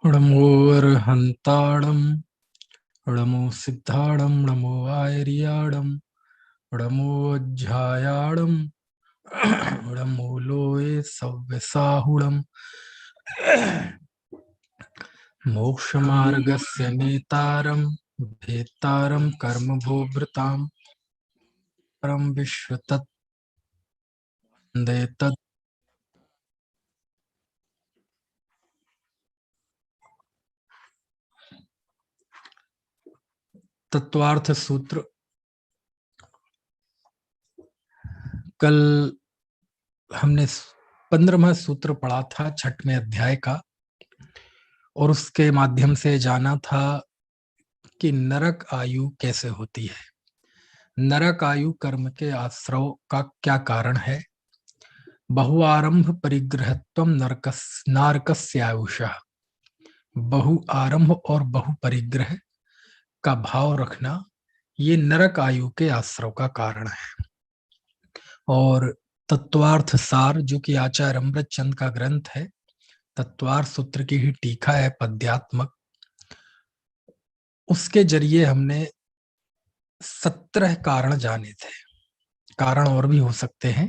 नमो अर्हन्ताणं नमो सिद्धाणं नमो आयर्याणं नमो अज्झायाणं नमो लोये सव्यसाहुणं मोक्षमार्गस्य नेतारं भेत्तारं कर्मभोभृतां परं विश्वतत्वन्दे तत् तत्वार्थ सूत्र। कल हमने 15वां सूत्र पढ़ा था 6वें अध्याय का, और उसके माध्यम से जाना था कि नरक आयु कैसे होती है, नरक आयु कर्म के आश्रव का क्या कारण है। बहुआरंभ परिग्रहत्वम नारकस्यायुषः, बहु आरंभ और बहु परिग्रह का भाव रखना ये नरक आयु के आश्रव का कारण है। और तत्वार्थ सार, जो कि आचार्य अमृत चंद का ग्रंथ है, तत्वार्थ सूत्र की ही टीका है पद्यात्मक, उसके जरिए हमने 17 कारण जाने थे। कारण और भी हो सकते हैं।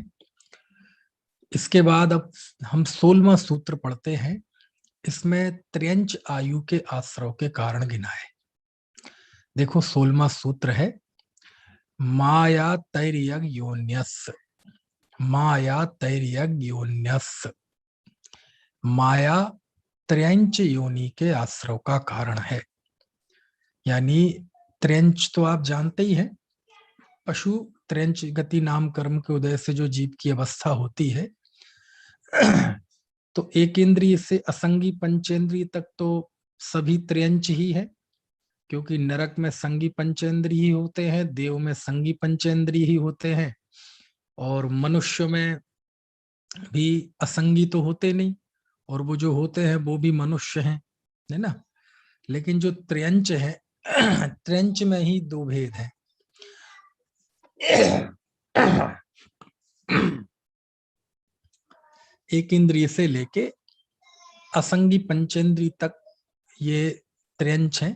इसके बाद अब हम 16वां सूत्र पढ़ते हैं। इसमें त्र्यंच आयु के आश्रव के कारण गिनाए। देखो 16वां सूत्र है माया तैर्यग योन्यस्य, माया तैर्यग योन्यस्य। माया त्र्यंच योनि के आश्रव का कारण है। यानी त्र्यंच तो आप जानते ही हैं, पशु त्र्यंच गति नाम कर्म के उदय से जो जीव की अवस्था होती है, तो एक इंद्रिय से असंगी पंचेंद्रिय तक तो सभी त्र्यंच ही है, क्योंकि नरक में संगी पंचेंद्रिय ही होते हैं, देव में संगी पंचेंद्रिय ही होते हैं, और मनुष्य में भी असंगी तो होते नहीं, और वो जो होते हैं वो भी मनुष्य हैं, है ना। लेकिन जो त्र्यंच है, त्र्यंच में ही दो भेद हैं। एक इंद्रिय से लेके असंगी पंचेंद्रिय तक ये त्र्यंच है।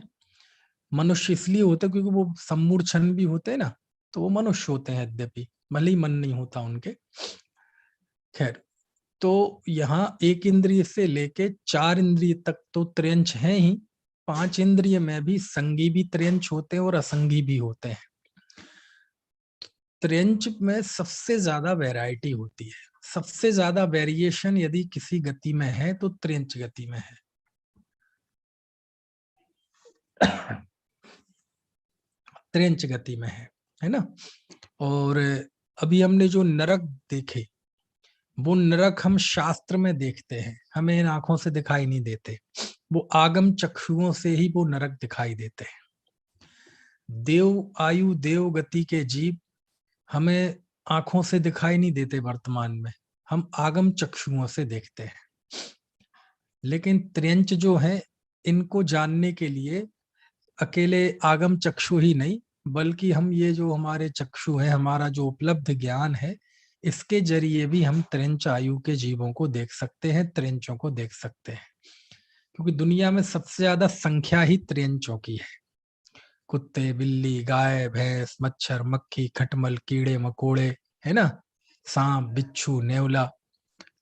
मनुष्य इसलिए होते क्योंकि वो सम्मूर्छन भी होते हैं ना, तो वो मनुष्य होते हैं, यद्यपि भले ही मन नहीं होता उनके। खैर, तो यहाँ एक इंद्रिय से लेके 4 इंद्रिय तक तो त्र्यंच है ही। 5 इंद्रिय में भी संगी भी त्र्यंच होते हैं और असंगी भी होते हैं। त्र्यंच में सबसे ज्यादा वैरायटी होती है, सबसे ज्यादा वेरिएशन यदि किसी गति में है तो त्र्यंच गति में है। त्र्यंच गति में है ना। और अभी हमने जो नरक देखे, वो नरक हम शास्त्र में देखते हैं, हमें इन आंखों से दिखाई नहीं देते, वो आगम चक्षुओं से ही वो नरक दिखाई देते हैं। देव आयु देव गति के जीव हमें आंखों से दिखाई नहीं देते वर्तमान में, हम आगम चक्षुओं से देखते हैं। लेकिन त्र्यंच जो है, इनको जानने के लिए अकेले आगम चक्षु ही नहीं, बल्कि हम ये जो हमारे चक्षु है, हमारा जो उपलब्ध ज्ञान है, इसके जरिए भी हम त्र्यंच आयु के जीवों को देख सकते हैं, त्र्यंचों को देख सकते हैं। क्योंकि दुनिया में सबसे ज्यादा संख्या ही त्र्यंचों की है। कुत्ते, बिल्ली, गाय, भैंस, मच्छर, मक्खी, खटमल, कीड़े मकोड़े, है ना, सांप, बिच्छू, नेवला,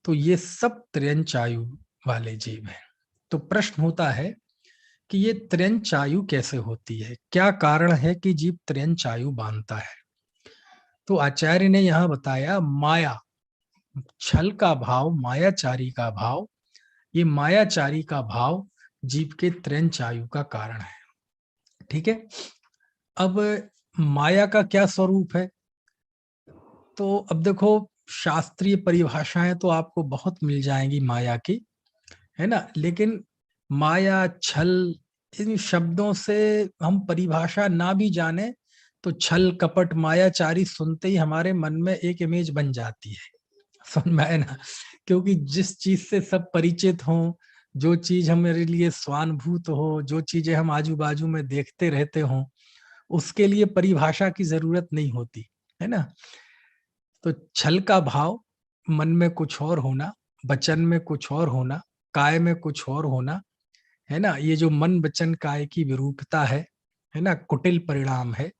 तो ये सब त्र्यंच आयु वाले जीव हैं। तो प्रश्न होता है कि ये त्र्यंच आयु कैसे होती है, क्या कारण है कि जीव त्र्यंच आयु बांधता है। तो आचार्य ने यहाँ बताया माया, छल का भाव, मायाचारी का भाव, ये मायाचारी का भाव जीव के त्र्यंच आयु का कारण है। ठीक है। अब माया का क्या स्वरूप है, तो अब देखो शास्त्रीय परिभाषाएं तो आपको बहुत मिल जाएंगी माया की, है ना। लेकिन माया, छल, इन शब्दों से हम परिभाषा ना भी जाने तो छल कपट मायाचारी सुनते ही हमारे मन में एक इमेज बन जाती है, समझ में आए ना। क्योंकि जिस चीज से सब परिचित हों, जो चीज हमारे लिए स्वानुभूत हो, जो चीजें हम आजू बाजू में देखते रहते हों, उसके लिए परिभाषा की जरूरत नहीं होती, है ना। तो छल का भाव, मन में कुछ और होना, वचन में कुछ और होना, काय में कुछ और होना, है ना, ये जो मन वचन काय की विरूपता है ना, कुटिल परिणाम है,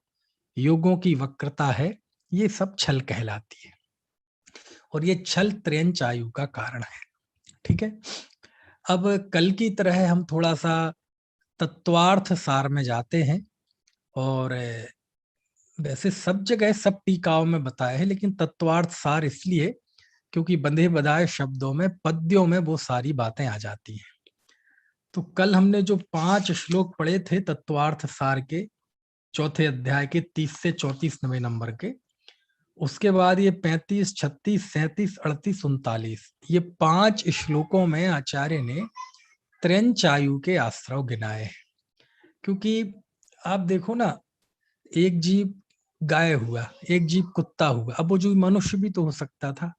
योगों की वक्रता है, ये सब छल कहलाती है। और ये छल त्र्यंच आयु का कारण है। ठीक है, अब कल की तरह हम थोड़ा सा तत्वार्थ सार में जाते हैं। और वैसे सब जगह सब टीकाओं में बताया है, लेकिन तत्वार्थ सार इसलिए क्योंकि बंधे बधाए शब्दों में, पद्यों में वो सारी बातें आ जाती हैं। तो कल हमने जो 5 श्लोक पढ़े थे तत्वार्थ सार के, चौथे अध्याय के 30 से 34वें नंबर के, उसके बाद ये 35, 36, 37, 38, 39, ये 5 श्लोकों में आचार्य ने त्र्यंच आयु के आश्रव गिनाए हैं। क्योंकि आप देखो ना, एक जीव गाय हुआ, एक जीव कुत्ता हुआ, अब वो जो मनुष्य भी तो हो सकता था,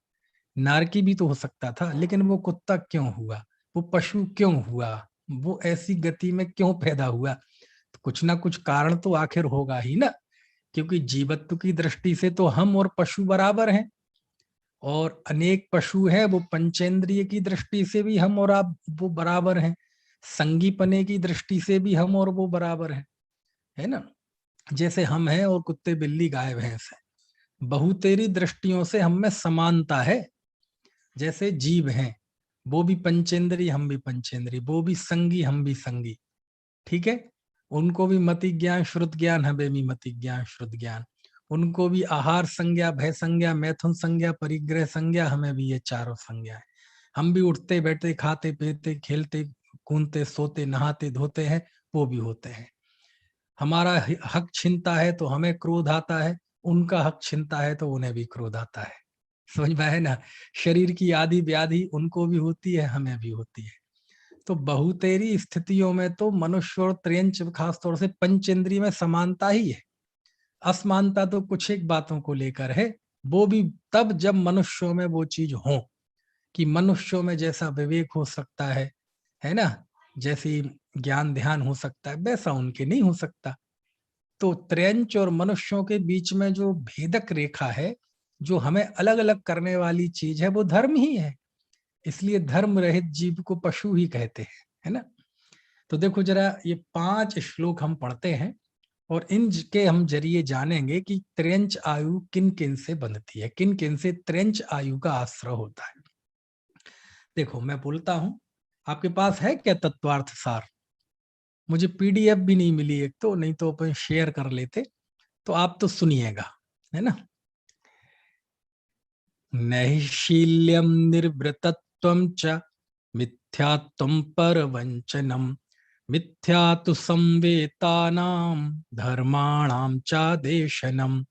नारकी भी तो हो सकता था, लेकिन वो कुत्ता क्यों हुआ, वो पशु क्यों हुआ, वो ऐसी गति में क्यों पैदा हुआ? तो कुछ ना कुछ कारण तो आखिर होगा ही ना। क्योंकि जीवत्व की दृष्टि से तो हम और पशु बराबर हैं, और अनेक पशु है, वो पंचेंद्रिय की दृष्टि से भी हम और आप वो बराबर हैं, संगीपने की दृष्टि से भी हम और वो बराबर है ना। जैसे हम हैं और कुत्ते बिल्ली गाय भैंस है, बहुतेरी दृष्टियों से हम में समानता है। जैसे जीव हैं, वो भी पंचेंद्री, हम भी पंचेंद्री, वो भी संगी, हम भी संगी। ठीक है, उनको भी मति ज्ञान श्रुत ज्ञान, हमें भी मति ज्ञान श्रुत ज्ञान। उनको भी आहार संज्ञा, भय संज्ञा, मैथुन संज्ञा, परिग्रह संज्ञा, हमें भी ये चारों संज्ञा है। हम भी उठते बैठते, खाते पीते, खेलते कूदते, सोते नहाते धोते हैं, वो भी होते हैं। हमारा हक छीनता है तो हमें क्रोध आता है, उनका हक छीनता है तो उन्हें भी क्रोध आता है। समझ में है ना। शरीर की आदि व्याधि उनको भी होती है, हमें भी होती है। तो बहुतेरी स्थितियों में तो मनुष्य और त्र्यंच खासतौर से पंचेंद्रिय में समानता ही है। असमानता तो कुछ एक बातों को लेकर है, वो भी तब जब मनुष्यों में वो चीज हो, कि मनुष्यों में जैसा विवेक हो सकता है ना, जैसी ज्ञान ध्यान हो सकता है, वैसा उनके नहीं हो सकता। तो त्र्यंच और मनुष्यों के बीच में जो भेदक रेखा है, जो हमें अलग अलग करने वाली चीज है, वो धर्म ही है। इसलिए धर्म रहित जीव को पशु ही कहते हैं, है ना। तो देखो जरा, ये 5 श्लोक हम पढ़ते हैं और इनके हम जरिए जानेंगे कि त्र्यंच आयु किन किन से बनती है, किन किन से त्र्यंच आयु का आश्रय होता है। देखो मैं बोलता हूं, आपके पास है क्या तत्वार्थ सार? मुझे पीडीएफ भी नहीं मिली एक तो, नहीं तो अपन शेयर कर लेते। तो आप तो सुनिएगा, है ना। नैशील्यम निर्वृतत्वं च मिथ्यात्वं परवंचनम, मिथ्या तु संवेतानां धर्माणां चादेशनम,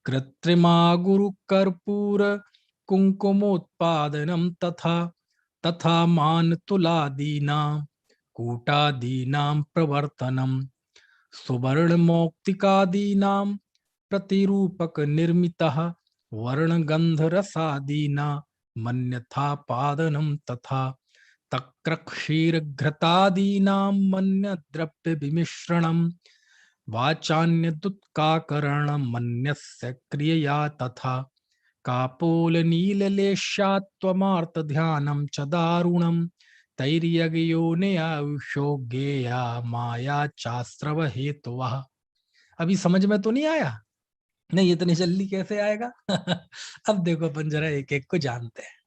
कृत्रिमा गुरुकर्पूर कुंकुमोत्पादनम तथा तथा मानतुलादीनां कूटादीनां प्रवर्तनम, सुवर्णमौक्तिकादीनां प्रतिरूपक निर्मितः वर्णगंधरसादीना मन्यथा पादनम तथा तक्रक्षीरघृतादीनां मन्यद्रव्य विमिश्रणम वाचान्यदुत्काकरणं मन्यस्य क्रियया तथा कापोलनीललेशात्वमार्तध्यानं च दारुणं तैर्यगयोनियायुषो गेया माया चास्त्रव हेतुवः। अभी समझ में तो नहीं आया? नहीं, इतनी जल्दी कैसे आएगा? अब देखो अपन जरा एक एक को जानते हैं।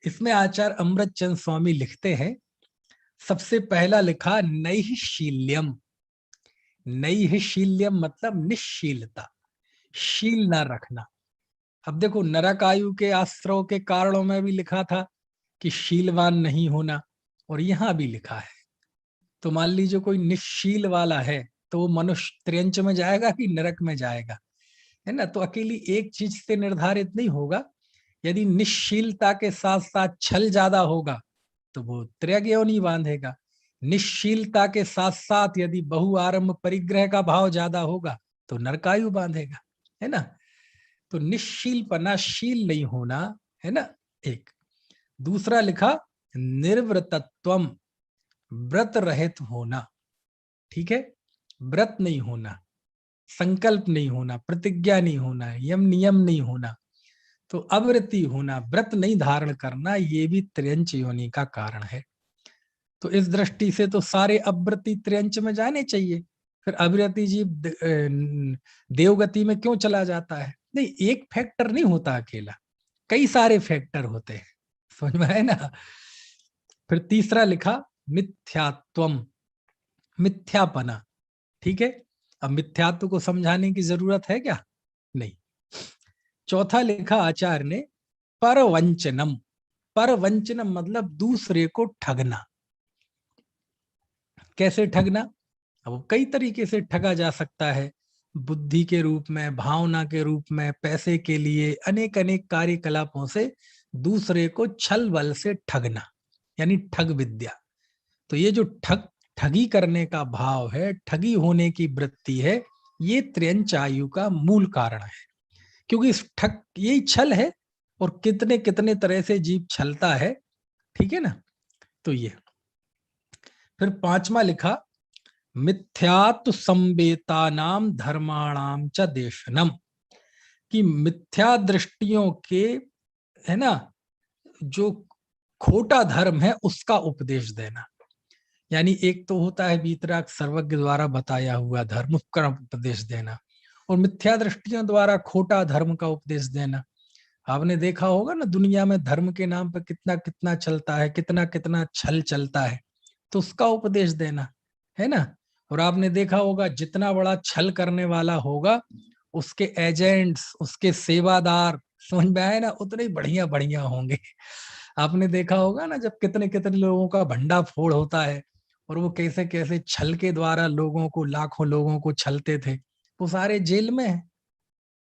इसमें आचार्य अमृतचंद स्वामी लिखते हैं, सबसे पहला लिखा नैशील्यम। नैशील्यम मतलब निश्शीलता, शील ना रखना। अब देखो नरक आयु के आश्रव के कारणों में भी लिखा था कि शीलवान नहीं होना, और यहां भी लिखा है। तो मान लीजिए कोई निश्शील वाला है, तो वो मनुष्य त्र्यंच में जाएगा कि नरक में जाएगा, है ना। तो अकेली एक चीज से निर्धारित नहीं होगा। यदि निश्शीलता के साथ साथ छल ज्यादा होगा तो वो त्र्यग्योनि बांधेगा। निश्शीलता के साथ साथ यदि बहुआरंभ परिग्रह का भाव ज्यादा होगा तो नरकायु बांधेगा, है ना। तो निश्शीलपना, शील नहीं होना, है ना, एक। दूसरा लिखा निर्व्रतत्वम, व्रत रहित होना। ठीक है, व्रत नहीं होना, संकल्प नहीं होना, प्रतिज्ञा नहीं होना, यम नियम नहीं होना। तो अव्रति होना, व्रत नहीं धारण करना, ये भी त्र्यंच योनि का कारण है। तो इस दृष्टि से तो सारे अवृत्ति त्र्यंच में जाने चाहिए, फिर अविरति जीव देवगति में क्यों चला जाता है? नहीं, एक फैक्टर नहीं होता अकेला, कई सारे फैक्टर होते हैं, समझ में है ना। फिर तीसरा लिखा मिथ्यात्वम, मिथ्यापना। ठीक है, अब मिथ्यात्व को समझाने की जरूरत है क्या? नहीं। चौथा लिखा आचार्य ने परवंचनम, परवंचनम मतलब दूसरे को ठगना। कैसे ठगना? अब कई तरीके से ठगा जा सकता है, बुद्धि के रूप में, भावना के रूप में, पैसे के लिए, अनेक अनेक कार्यकलापों से दूसरे को छल बल से ठगना, यानी ठग विद्या। तो ये जो ठगी करने का भाव है, ठगी होने की वृत्ति है, ये त्र्यंच आयु का मूल कारण है। क्योंकि इस यही छल है, और कितने कितने तरह से जीव छलता है, ठीक है ना। तो ये फिर पांचवा लिखा मिथ्यात्व संवेता नाम धर्माणाम च देशनम, कि मिथ्या दृष्टियों के, है ना, जो खोटा धर्म है उसका उपदेश देना। यानी एक तो होता है वीतराग सर्वज्ञ द्वारा बताया हुआ धर्म, उसका उपदेश देना, और मिथ्या दृष्टियों द्वारा खोटा धर्म का उपदेश देना। आपने देखा होगा ना, दुनिया में धर्म के नाम पर कितना कितना चलता है, कितना कितना छल चलता है, तो उसका उपदेश देना, है ना। और आपने देखा होगा जितना बड़ा छल करने वाला होगा, उसके एजेंट्स, उसके सेवादार, समझ में आए ना, उतने ही बढ़िया बढ़िया होंगे। आपने देखा होगा ना, जब कितने कितने लोगों का भंडाफोड़ होता है, और वो कैसे कैसे छल के द्वारा लोगों को, लाखों लोगों को छलते थे, वो सारे जेल में है।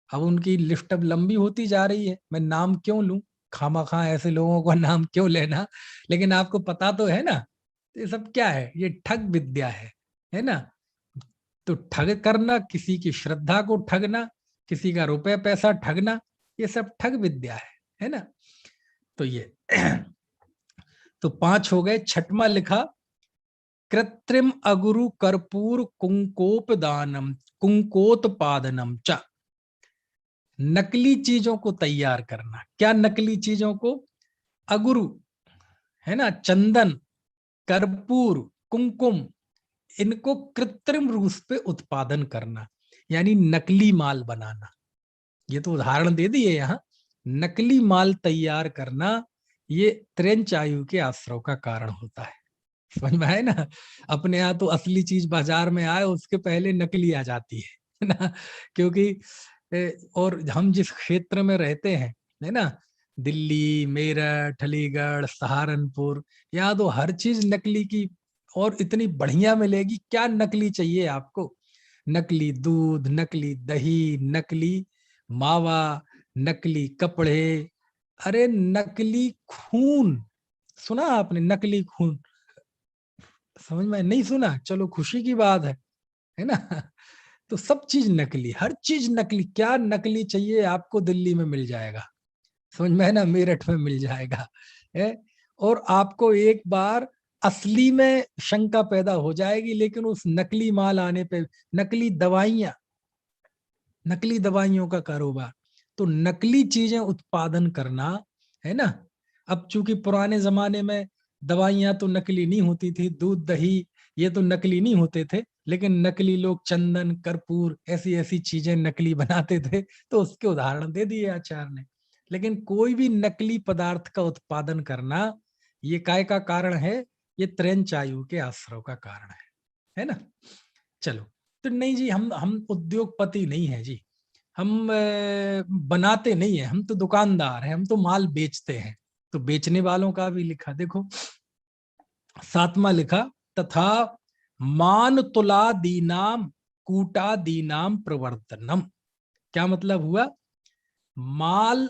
अब उनकी लिस्ट अब लंबी होती जा रही है, मैं नाम क्यों लूं, खामा ऐसे लोगों का नाम क्यों लेना, लेकिन आपको पता तो है ना, ये सब क्या है, ये ठग विद्या है ना। तो ठग करना, किसी की श्रद्धा को ठगना, किसी का रुपए पैसा ठगना, ये सब ठग विद्या है ना। तो ये तो 5 हो गए। छठवां लिखा कृत्रिम अगुरु कर्पूर कुंकोप दानम कुंकोत्पादनम च, नकली चीजों को तैयार करना। क्या नकली चीजों को? अगुरु, है ना, चंदन, कर्पूर, कुमकुम, इनको कृत्रिम रूप पे उत्पादन करना, यानी नकली माल बनाना। ये तो उदाहरण दे दिए यहाँ, नकली माल तैयार करना, ये त्र्यंच आयु के आश्रव का कारण होता है। समझ में आए ना, अपने यहाँ तो असली चीज बाजार में आए उसके पहले नकली आ जाती है ना। क्योंकि और हम जिस क्षेत्र में रहते हैं, है ना, दिल्ली, मेरठ, अलीगढ़, सहारनपुर, यहाँ तो हर चीज नकली की, और इतनी बढ़िया मिलेगी, क्या नकली चाहिए आपको? नकली दूध, नकली दही, नकली मावा, नकली कपड़े, अरे नकली खून, सुना आपने नकली खून? समझ में नहीं सुना? चलो खुशी की बात है ना। तो सब चीज नकली, हर चीज नकली, क्या नकली चाहिए आपको दिल्ली में मिल जाएगा, समझ में है ना, मेरठ में मिल जाएगा है। और आपको एक बार असली में शंका पैदा हो जाएगी, लेकिन उस नकली माल आने पे, नकली दवाइयां, नकली दवाइयों का कारोबार, तो नकली चीजें उत्पादन करना, है ना। अब चूंकि पुराने जमाने में दवाइयां तो नकली नहीं होती थी, दूध दही ये तो नकली नहीं होते थे, लेकिन नकली लोग चंदन, कर्पूर, ऐसी ऐसी चीजें नकली बनाते थे, तो उसके उदाहरण दे दिए आचार्य ने। लेकिन कोई भी नकली पदार्थ का उत्पादन करना, ये काय का कारण है? ये त्र्यंच आयु के आश्रव का कारण है ना। चलो, तो नहीं जी, हम उद्योगपति नहीं है जी, हम बनाते नहीं है, हम तो दुकानदार हैं, हम तो माल बेचते हैं। तो बेचने वालों का भी लिखा देखो, 7वां लिखा तथा मान तुला दीनाम कूटा दीनाम प्रवर्तनम। क्या मतलब हुआ? माल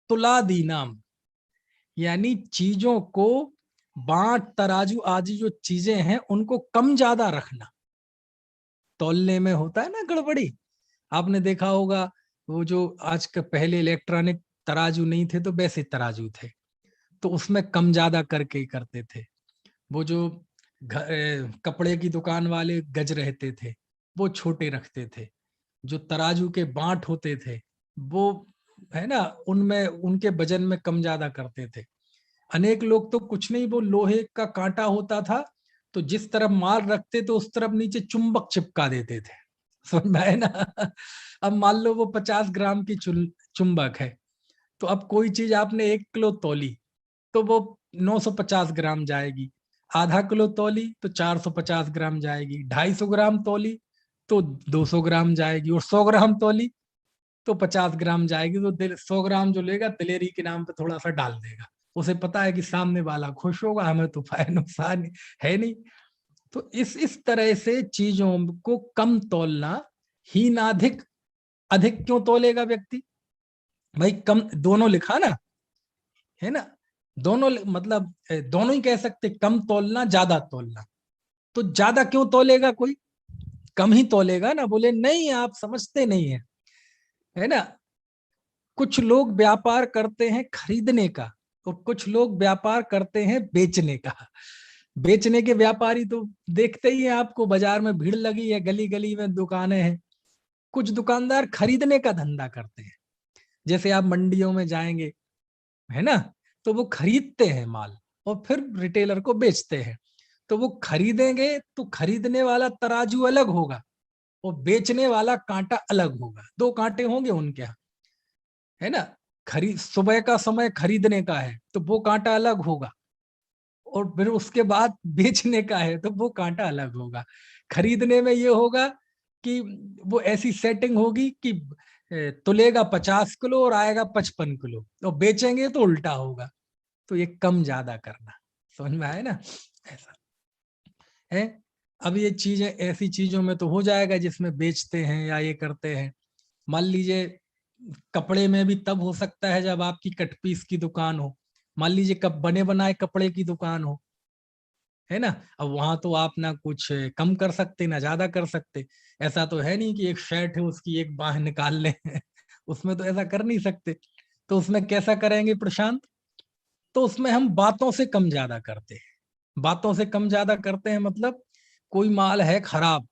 तुला दीनाम, यानी चीजों को, बांट तराजू आदि जो चीजें हैं उनको कम ज्यादा रखना। तौलने में होता है ना गड़बड़ी, आपने देखा होगा, वो जो आज के पहले इलेक्ट्रॉनिक तराजू नहीं थे तो वैसे तराजू थे, तो उसमें कम ज्यादा करके करते थे। वो जो कपड़े की दुकान वाले गज रहते थे, वो छोटे रखते थे। जो तराजू के बांट होते थे, वो, है ना, उनमें उनके वजन में कम ज्यादा करते थे। अनेक लोग तो कुछ नहीं, वो लोहे का कांटा होता था तो जिस तरफ माल रखते तो उस तरफ नीचे चुंबक चिपका देते थे, समझ में आया ना। अब मान लो वो 50 ग्राम की चुंबक है, तो अब कोई चीज आपने 1 किलो तौली तो वो 950 ग्राम जाएगी, आधा किलो तौली तो 450 ग्राम जाएगी, 250 ग्राम तौली तो 200 ग्राम जाएगी, और 100 ग्राम तौली तो 50 ग्राम जाएगी। तो 100 ग्राम जो लेगा दिलेरी के नाम पे थोड़ा सा डाल देगा, उसे पता है कि सामने वाला खुश होगा, हमें तो फायदा नुकसान है नहीं। तो इस तरह से चीजों को कम तौलना, हीनाधिक, अधिक क्यों तौलेगा व्यक्ति, भाई कम दोनों लिखा ना, है ना, दोनों मतलब दोनों ही कह सकते, कम तौलना ज्यादा तौलना, तो ज्यादा क्यों तौलेगा कोई, कम ही तौलेगा ना। बोले नहीं आप समझते नहीं है ना। कुछ लोग व्यापार करते हैं खरीदने का और कुछ लोग व्यापार करते हैं बेचने का। बेचने के व्यापारी तो देखते ही हैं आपको, बाजार में भीड़ लगी है, गली गली में दुकानें हैं। कुछ दुकानदार खरीदने का धंधा करते हैं, जैसे आप मंडियों में जाएंगे, है ना, तो वो खरीदते हैं माल और फिर रिटेलर को बेचते हैं। तो वो खरीदेंगे तो खरीदने वाला तराजू अलग होगा और बेचने वाला कांटा अलग होगा, 2 कांटे होंगे उनके यहाँ, है ना। खरीद सुबह का समय खरीदने का है तो वो कांटा अलग होगा, और फिर उसके बाद बेचने का है तो वो कांटा अलग होगा। खरीदने में ये होगा कि वो ऐसी सेटिंग होगी कि तुलेगा 50 किलो और आएगा 55 किलो, और बेचेंगे तो उल्टा होगा। तो ये कम ज्यादा करना, समझ में आए ना, ऐसा है। अब ये चीजें ऐसी चीजों में तो हो जाएगा जिसमें बेचते हैं या ये करते हैं। मान लीजिए कपड़े में भी तब हो सकता है जब आपकी कट पीस की दुकान हो, मान लीजिए कब बने बनाए कपड़े की दुकान हो, है ना। अब वहां तो आप ना कुछ कम कर सकते ना ज्यादा कर सकते। ऐसा तो है नहीं कि एक शर्ट है उसकी एक बाह निकाल लें उसमें तो ऐसा कर नहीं सकते। तो उसमें कैसा करेंगे प्रशांत, तो उसमें हम बातों से कम ज्यादा करते हैं। बातों से कम ज्यादा करते हैं मतलब, कोई माल है खराब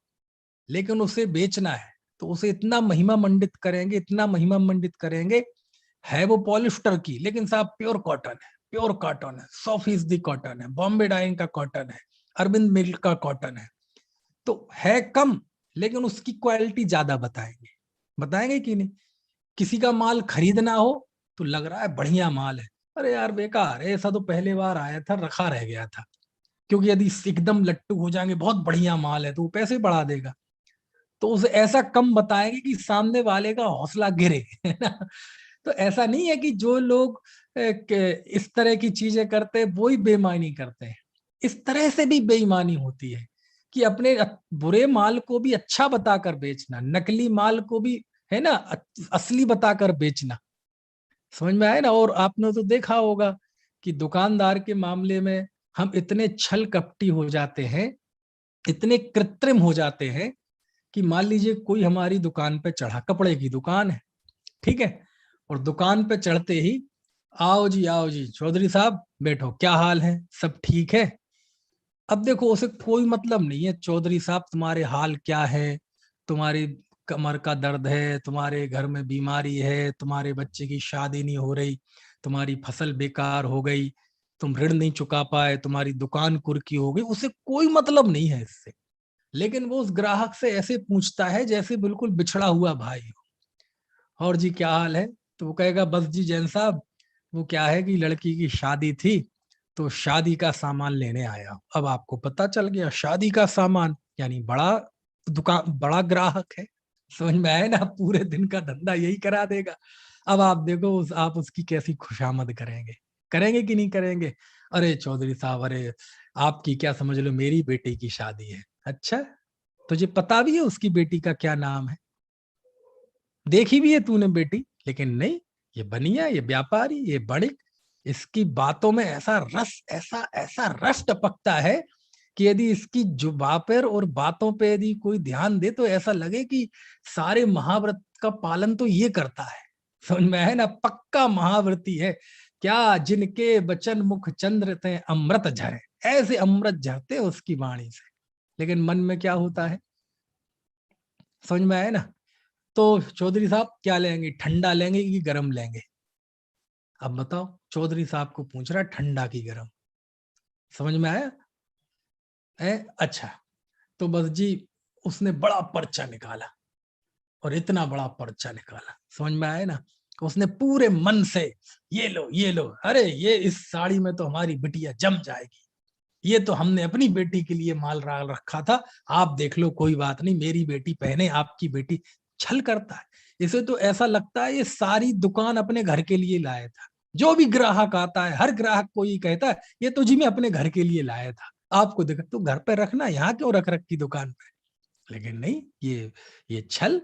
लेकिन उसे बेचना है, तो उसे इतना महिमा मंडित करेंगे, इतना महिमा मंडित करेंगे, है वो पॉलिस्टर की लेकिन साहब प्योर कॉटन है, प्योर कॉटन है, 100% कॉटन है, बॉम्बे डाइंग का कॉटन है, अरविंद मिल्क का कॉटन है। तो है कम लेकिन उसकी क्वालिटी ज्यादा बताएंगे, बताएंगे कि नहीं। किसी का माल खरीदना हो तो लग रहा है बढ़िया माल है, अरे यार बेकार है, ऐसा तो पहले बार आया था रखा रह गया था। क्योंकि यदि एकदम लट्टू हो जाएंगे, बहुत बढ़िया माल है, तो वो पैसे बढ़ा देगा। तो उसे ऐसा कम बताएंगे कि सामने वाले का हौसला गिरे, है ना। तो ऐसा नहीं है कि जो लोग इस तरह की चीजें करते हैं वो ही बेईमानी करते हैं। इस तरह से भी बेईमानी होती है कि अपने बुरे माल को भी अच्छा बताकर बेचना, नकली माल को भी, है ना, असली बताकर बेचना, समझ में आए ना। और आपने तो देखा होगा कि दुकानदार के मामले में हम इतने छल कपटी हो जाते हैं, इतने कृत्रिम हो जाते हैं कि मान लीजिए कोई हमारी दुकान पे चढ़ा, कपड़े की दुकान है, ठीक है, और दुकान पे चढ़ते ही आओ जी चौधरी साहब बैठो, क्या हाल है, सब ठीक है। अब देखो उसे कोई मतलब नहीं है, चौधरी साहब तुम्हारे हाल क्या है, तुम्हारी कमर का दर्द है, तुम्हारे घर में बीमारी है, तुम्हारे बच्चे की शादी नहीं हो रही, तुम्हारी फसल बेकार हो गई, तुम ऋण नहीं चुका पाए, तुम्हारी दुकान कुर्की हो गई, उसे कोई मतलब नहीं है इससे। लेकिन वो उस ग्राहक से ऐसे पूछता है जैसे बिल्कुल बिछड़ा हुआ भाई हो, और जी क्या हाल है, तो वो कहेगा बस जी जैन साहब, वो क्या है कि लड़की की शादी थी तो शादी का सामान लेने आया हूं। अब आपको पता चल गया शादी का सामान यानी बड़ा दुकान, बड़ा ग्राहक है, समझ में आए ना, पूरे दिन का धंधा यही करा देगा। अब आप देखो आप उसकी कैसी खुशामद करेंगे, करेंगे कि नहीं करेंगे। अरे चौधरी साहब, अरे आपकी क्या समझ लो मेरी बेटी की शादी है। अच्छा, तुझे पता भी है उसकी बेटी का क्या नाम है, देखी भी है तूने बेटी, लेकिन नहीं, ये बनिया, ये व्यापारी, ये बणिक, इसकी बातों में ऐसा रस, ऐसा ऐसा रस टपकता है कि यदि इसकी जुबां पर और बातों पे यदि कोई ध्यान दे तो ऐसा लगे कि सारे महाव्रत का पालन तो ये करता है, समझ में है ना, पक्का महाव्रती है। क्या जिनके बचन मुख चंद्र ते अमृत झरे, ऐसे अमृत झरते उसकी वाणी से। लेकिन मन में क्या होता है, समझ में आए ना। तो चौधरी साहब क्या लेंगे, ठंडा लेंगे कि गर्म लेंगे, अब बताओ चौधरी साहब को पूछ रहा है ठंडा की गर्म। समझ में आया? अच्छा, तो बस जी उसने बड़ा पर्चा निकाला, और इतना बड़ा पर्चा निकाला, समझ में आया ना? उसने पूरे मन से ये लो ये लो, अरे ये इस साड़ी में तो हमारी बिटिया जम जाएगी, ये तो हमने अपनी बेटी के लिए माल रखा था, आप देख लो, कोई बात नहीं, मेरी बेटी पहने, आपकी बेटी। छल करता है। इसे तो ऐसा लगता है ये सारी दुकान अपने घर के लिए लाया था। जो भी ग्राहक आता है, हर ग्राहक को ये कहता है ये तो जी मैं अपने घर के लिए लाया था, आपको देखा तो घर पे रखना, यहाँ क्यों रख रखी दुकान पे? लेकिन नहीं, ये छल।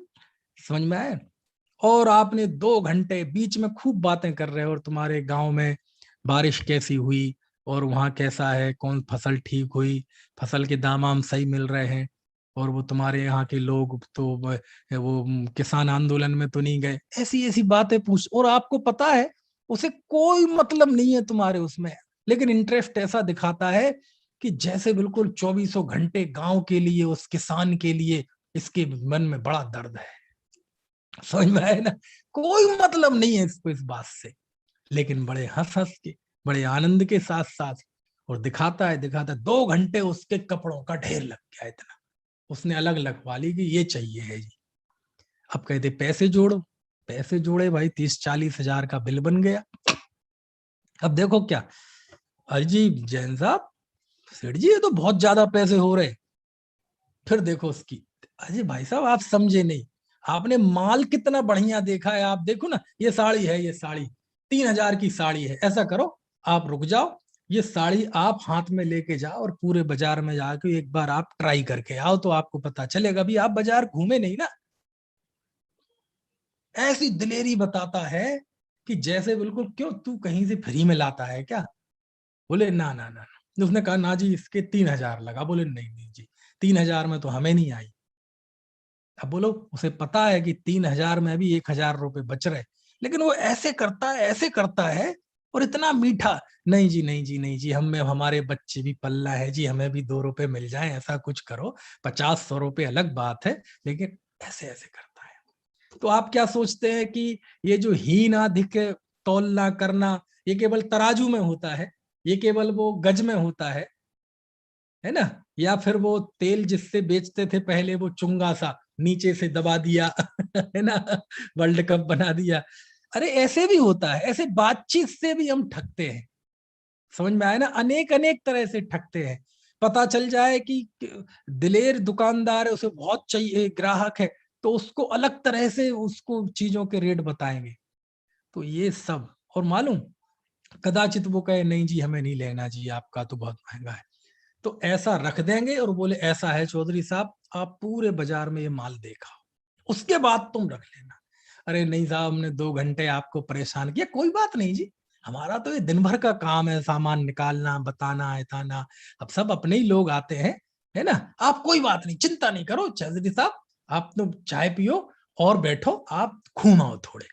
समझ में आया? और आपने 2 घंटे बीच में खूब बातें कर रहे हो, और तुम्हारे गांव में बारिश कैसी हुई, और वहां कैसा है, कौन फसल ठीक हुई, फसल के दाम आम सही मिल रहे हैं, और वो तुम्हारे यहाँ के लोग तो वो किसान आंदोलन में तो नहीं गए, ऐसी ऐसी बातें पूछ, और आपको पता है उसे कोई मतलब नहीं है तुम्हारे उसमें, लेकिन इंटरेस्ट ऐसा दिखाता है कि जैसे बिल्कुल 24 घंटे गांव के लिए, उस किसान के लिए इसके मन में बड़ा दर्द है। समझ में आया ना? कोई मतलब नहीं है इसको इस बात से, लेकिन बड़े हंस हंस के, बड़े आनंद के साथ साथ, और दिखाता है 2 घंटे उसके कपड़ों का ढेर लग गया इतना, उसने अलग लगवा ली कि ये चाहिए है जी। अब कहते पैसे जोड़ो, पैसे जोड़े भाई, 30-40 हजार का बिल बन गया। अब देखो क्या, अरे जी जैन साहब, सेठ जी ये तो बहुत ज्यादा पैसे हो रहे। फिर देखो उसकी, अजय भाई साहब आप समझे नहीं, आपने माल कितना बढ़िया देखा है, आप देखो ना, ये साड़ी है, ये साड़ी 3 हजार की साड़ी है, ऐसा करो आप रुक जाओ, ये साड़ी आप हाथ में लेके जाओ और पूरे बाजार में जाके एक बार आप ट्राई करके आओ, तो आपको पता चलेगा। अभी आप बाजार घूमे नहीं ना। ऐसी दिलेरी बताता है कि जैसे बिल्कुल, क्यों तू कहीं से फ्री में लाता है क्या? बोले ना ना ना ना। उसने कहा ना जी इसके 3 हजार लगा। बोले नहीं नहीं जी, 3 हजार में तो हमें नहीं आई। अब बोलो, उसे पता है कि 3 हजार में भी 1 हजार रुपए बच रहे, लेकिन वो ऐसे करता है, ऐसे करता है, और इतना मीठा, नहीं जी नहीं जी नहीं जी, हमें हमारे बच्चे भी पलना है जी, हमें भी 2 रुपए मिल जाए, ऐसा कुछ करो, 50-100 रुपए अलग बात है, लेकिन ऐसे ऐसे करता है। तो आप क्या सोचते हैं कि ये जो हीन अधिक तौलना करना, ये केवल तराजू में होता है, ये केवल वो गज में होता है ना? या फिर वो तेल जिससे बेचते थे पहले, वो चुंगा सा नीचे से दबा दिया है ना, वर्ल्ड कप बना दिया। अरे ऐसे भी होता है, ऐसे बातचीत से भी हम ठगते हैं। समझ में आया ना? अनेक अनेक तरह से ठगते हैं। पता चल जाए कि दिलेर दुकानदार है, उसे बहुत चाहिए ग्राहक है, तो उसको अलग तरह से उसको चीजों के रेट बताएंगे। तो ये सब, और मालूम, कदाचित वो कहे नहीं जी हमें नहीं लेना जी, आपका तो बहुत महंगा है, तो ऐसा रख देंगे और बोले ऐसा है चौधरी साहब, आप पूरे बाजार में ये माल देखा, उसके बाद तुम रख लेना। अरे नहीं साहब, हमने 2 घंटे आपको परेशान किया, कोई बात नहीं जी, हमारा तो ये दिन भर का काम है, सामान निकालना, बताना, ऐताना, अब सब अपने ही लोग आते हैं, है ना? आप कोई बात नहीं, चिंता नहीं करो चौधरी साहब, आप तो चाय पियो और बैठो, आप घूमाओ थोड़े।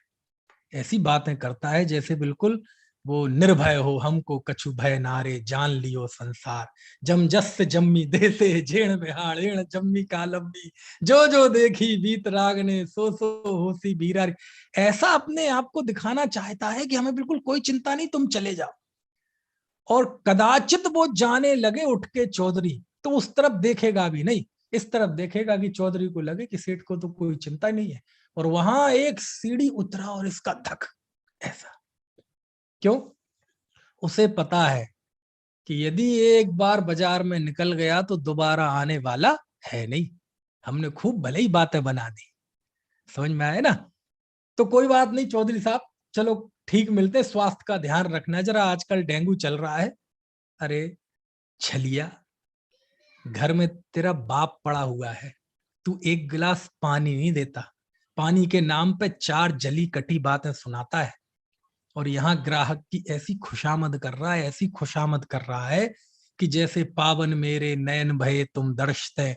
ऐसी बातें करता है जैसे बिल्कुल वो निर्भय हो, हमको कछु भय नारे, जान लियो संसार, जम जस जम्मी देसे झेण बिहाड़ एण जम्मी कालम्बी, जो जो देखी बीत रागने सो सो होसी बीरारी। ऐसा अपने आप को दिखाना चाहता है कि हमें बिल्कुल कोई चिंता नहीं, तुम चले जाओ। और कदाचित वो जाने लगे उठ के चौधरी, तो उस तरफ देखेगा भी नहीं, इस तरफ देखेगा कि चौधरी को लगे कि सेठ को तो कोई चिंता नहीं है, और वहां एक सीढ़ी उतरा और इसका धक ऐसा। क्यों? उसे पता है कि यदि एक बार बाजार में निकल गया तो दोबारा आने वाला है नहीं। हमने खूब भले ही बातें बना दी। समझ में आए ना? तो कोई बात नहीं चौधरी साहब, चलो ठीक, मिलते, स्वास्थ्य का ध्यान रखना जरा, आजकल डेंगू चल रहा है। अरे छलिया, घर में तेरा बाप पड़ा हुआ है, तू एक गिलास पानी नहीं देता, पानी के नाम पे 4 जली कटी बातें सुनाता है, और यहाँ ग्राहक की ऐसी खुशामद कर रहा है, ऐसी खुशामद कर रहा है कि जैसे पावन मेरे नयन भये तुम दर्शते,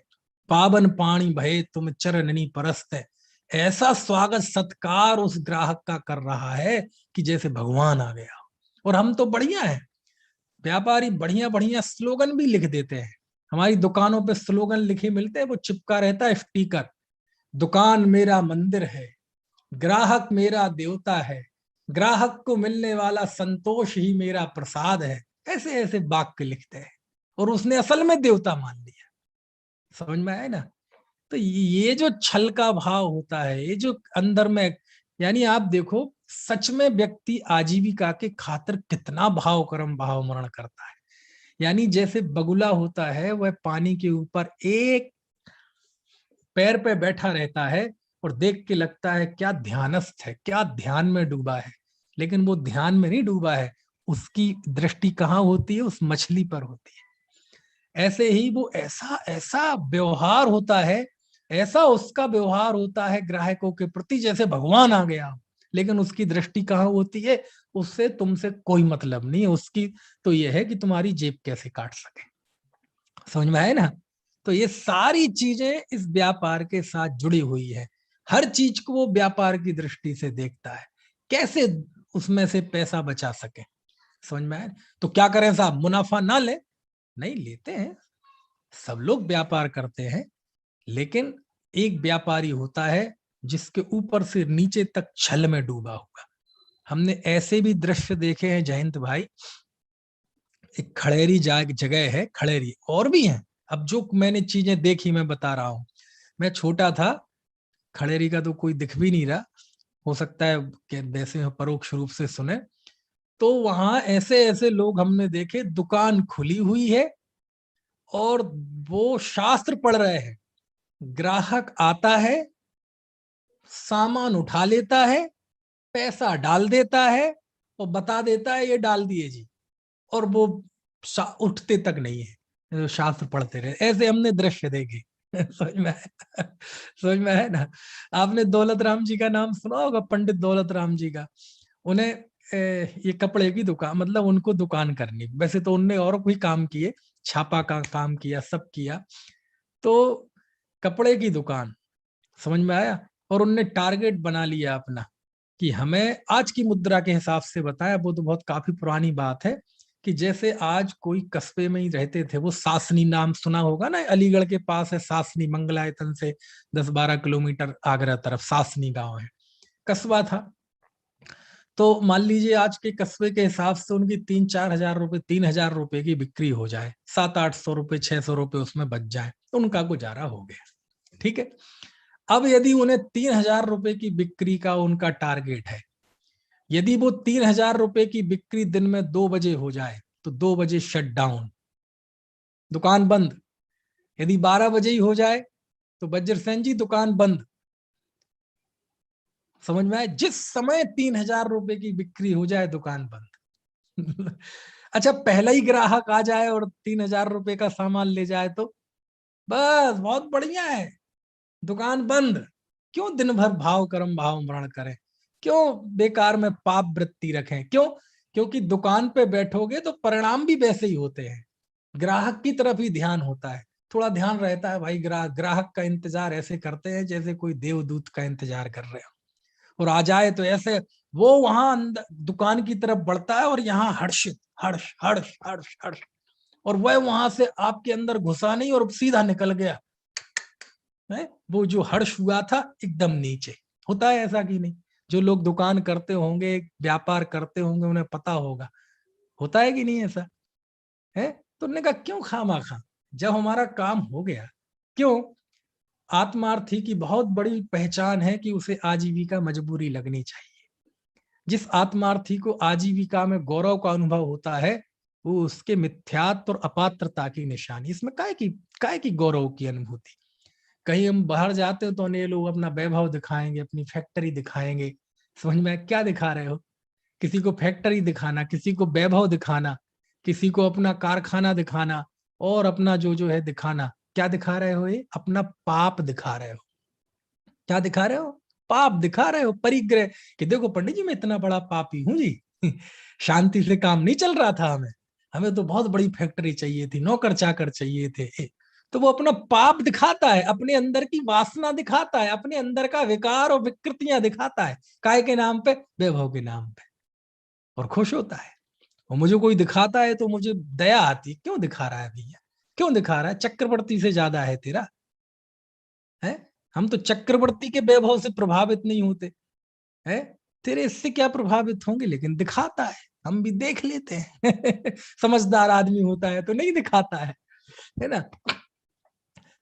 पावन पानी भये तुम चरणनी परसते। ऐसा स्वागत सत्कार उस ग्राहक का कर रहा है कि जैसे भगवान आ गया। और हम तो बढ़िया है, व्यापारी बढ़िया बढ़िया स्लोगन भी लिख देते हैं। हमारी दुकानों पे स्लोगन लिखे मिलते हैं, वो चिपका रहता है स्टिकर, दुकान मेरा मंदिर है, ग्राहक मेरा देवता है, ग्राहक को मिलने वाला संतोष ही मेरा प्रसाद है, ऐसे ऐसे वाक्य लिखते हैं, और उसने असल में देवता मान लिया। समझ में आया ना? तो ये जो छल का भाव होता है, ये जो अंदर में, यानी आप देखो सच में व्यक्ति आजीविका के खातिर कितना भाव कर्म भाव मरण करता है। यानी जैसे बगुला होता है, वह पानी के ऊपर एक पैर पे बैठा रहता है और देख के लगता है क्या ध्यानस्थ है, क्या ध्यान में डूबा है, लेकिन वो ध्यान में नहीं डूबा है, उसकी दृष्टि कहाँ होती है? उस मछली पर होती है। ऐसे ही वो ऐसा ऐसा व्यवहार होता है, ऐसा उसका व्यवहार होता है ग्राहकों के प्रति जैसे भगवान आ गया हो, लेकिन उसकी दृष्टि कहाँ होती है? उससे तुमसे कोई मतलब नहीं है, उसकी तो यह है कि तुम्हारी जेब कैसे काट सके। समझ में आए ना? तो ये सारी चीजें इस व्यापार के साथ जुड़ी हुई है। हर चीज को वो व्यापार की दृष्टि से देखता है, कैसे उसमें से पैसा बचा सके। समझ में आए? तो क्या करें साहब, मुनाफा ना ले? नहीं, लेते हैं, सब लोग व्यापार करते हैं, लेकिन एक व्यापारी होता है जिसके ऊपर से नीचे तक छल में डूबा हुआ। हमने ऐसे भी दृश्य देखे हैं जयंत भाई। एक खड़ेरी जगह है, खड़ेरी, और भी हैं। अब जो मैंने चीजें देखी मैं बता रहा हूँ। मैं छोटा था, खड़ेरी का तो कोई दिख भी नहीं रहा, हो सकता है कि वैसे परोक्ष रूप से सुने। तो वहां ऐसे ऐसे लोग हमने देखे, दुकान खुली हुई है और वो शास्त्र पढ़ रहे हैं। ग्राहक आता है, सामान उठा लेता है, पैसा डाल देता है और बता देता है ये डाल दिए जी, और वो उठते तक नहीं है, जो शास्त्र पढ़ते रहे। ऐसे हमने दृश्य देखे। समझ में आया? समझ में है ना? आपने दौलत राम जी का नाम सुना होगा, पंडित दौलत राम जी का। उन्हें ये कपड़े की दुकान, मतलब उनको दुकान करनी, वैसे तो उनने और भी काम किए, छापा का काम किया, सब किया, तो कपड़े की दुकान। समझ में आया? और उनने टारगेट बना लिया अपना कि हमें आज की मुद्रा के हिसाब से बताया, वो तो बहुत काफी पुरानी बात है, कि जैसे आज कोई कस्बे में ही रहते थे, वो सासनी नाम सुना होगा ना, अलीगढ़ के पास है सासनी, मंगलायतन से 10-12 किलोमीटर आगरा तरफ सासनी गांव है, कस्बा था। तो मान लीजिए आज के कस्बे के हिसाब से उनकी 3-4 हजार रुपए, 3 हजार रुपए की बिक्री हो जाए, 700-800 रुपए, 600 रुपए उसमें बच जाए, तो उनका गुजारा हो गया। ठीक है। अब यदि उन्हें 3 हजार रुपए की बिक्री का उनका टारगेट है, यदि वो 3 हजार रुपए की बिक्री दिन में 2 बजे हो जाए, तो 2 बजे शट डाउन, दुकान बंद। यदि 12 बजे ही हो जाए तो वज्र सेन जी दुकान बंद। समझ में आए? जिस समय 3 हजार रुपए की बिक्री हो जाए, दुकान बंद। अच्छा, पहला ही ग्राहक आ जाए और 3 हजार रुपए का सामान ले जाए तो बस बहुत बढ़िया है, दुकान बंद। क्यों दिन भर भाव कर्म भाव मरण करें? क्यों बेकार में पाप वृत्ति रखें? क्यों? क्योंकि दुकान पे बैठोगे तो परिणाम भी वैसे ही होते हैं, ग्राहक की तरफ ही ध्यान होता है, थोड़ा ध्यान रहता है भाई। ग्राहक का इंतजार ऐसे करते हैं जैसे कोई देवदूत का इंतजार कर रहे हो, और आ जाए तो ऐसे वो वहां अंदर दुकान की तरफ बढ़ता है, और यहाँ हर्षित, हर्ष हर्ष हर्ष हर्ष, और वह वहां से आपके अंदर घुसा नहीं और सीधा निकल गया है। वो जो हर्ष हुआ था एकदम नीचे। होता है ऐसा कि नहीं? जो लोग दुकान करते होंगे, व्यापार करते होंगे, उन्हें पता होगा, होता है कि नहीं ऐसा है? तो उन्होंने कहा क्यों खामा, जब हमारा काम हो गया, क्यों? आत्मार्थी की बहुत बड़ी पहचान है कि उसे आजीविका मजबूरी लगनी चाहिए। जिस आत्मार्थी को आजीविका में गौरव का अनुभव होता है, वो उसके मिथ्यात्व और अपात्रता की निशानी। इसमें काय की गौरव की अनुभूति? कहीं हम बाहर जाते हो तो ये लोग अपना वैभव दिखाएंगे, अपनी फैक्ट्री दिखाएंगे। समझ में क्या दिखा रहे हो? किसी को फैक्ट्री दिखाना, किसी को वैभव दिखाना, किसी को अपना कारखाना दिखाना, और अपना जो जो है दिखाना। क्या दिखा रहे हो? ये अपना पाप दिखा रहे हो। क्या दिखा रहे हो? पाप दिखा रहे हो, परिग्रह, कि देखो पंडित जी मैं इतना बड़ा पापी हूं जी। शांति से काम नहीं चल रहा था, हमें हमें तो बहुत बड़ी फैक्ट्री चाहिए थी, नौकर चाकर चाहिए थे। तो वो अपना पाप दिखाता है, अपने अंदर की वासना दिखाता है, अपने अंदर का विकार और विकृतियां दिखाता है, काय के नाम पे? वैभव के नाम पे, और खुश होता है। और मुझे कोई दिखाता है तो मुझे दया आती, क्यों दिखा रहा है भैया, क्यों दिखा रहा है? चक्रवर्ती से ज्यादा है तेरा, है? हम तो चक्रवर्ती के वैभव से प्रभावित नहीं होते हैं। तेरे इससे क्या प्रभावित होंगे, लेकिन दिखाता है, हम भी देख लेते हैं समझदार आदमी होता है तो नहीं दिखाता है ना।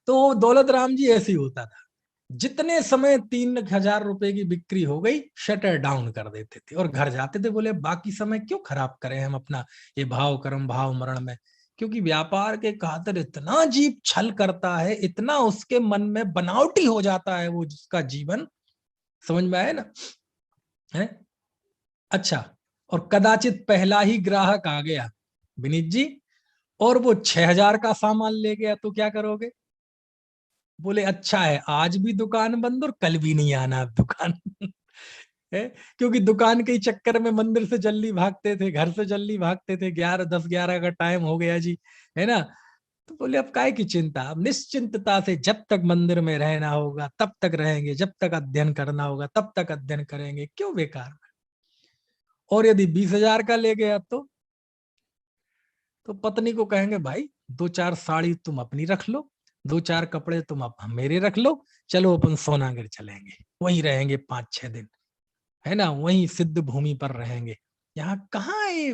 तो दौलत राम जी ऐसे ही होता था, जितने समय 3,000 रुपए की बिक्री हो गई शटर डाउन कर देते थे और घर जाते थे। बोले बाकी समय क्यों खराब करें हम अपना ये भाव कर्म भाव मरण में, क्योंकि व्यापार के खातिर इतना जीव छल करता है, इतना उसके मन में बनावटी हो जाता है वो जिसका जीवन। समझ में आए ना है। अच्छा, और कदाचित पहला ही ग्राहक आ गया विनीत जी, और वो 6,000 का सामान ले गया, तो क्या करोगे? बोले अच्छा है आज भी दुकान बंद और कल भी नहीं आना अब दुकान है, क्योंकि दुकान के ही चक्कर में मंदिर से जल्दी भागते थे, घर से जल्दी भागते थे, 10 11 का टाइम हो गया जी, है ना। तो बोले अब काय की चिंता, अब निश्चिंतता से जब तक मंदिर में रहना होगा तब तक रहेंगे, जब तक अध्ययन करना होगा तब तक अध्ययन करेंगे, क्यों बेकार में। और यदि 20,000 का ले गया तो पत्नी को कहेंगे भाई 2 4 साड़ी तुम अपनी रख लो, 2 4 कपड़े तुम अब मेरे रख लो, चलो अपन सोनागिर चलेंगे, वहीं रहेंगे 5 6 दिन, है ना, वहीं सिद्ध भूमि पर रहेंगे। यहाँ कहाँ ये,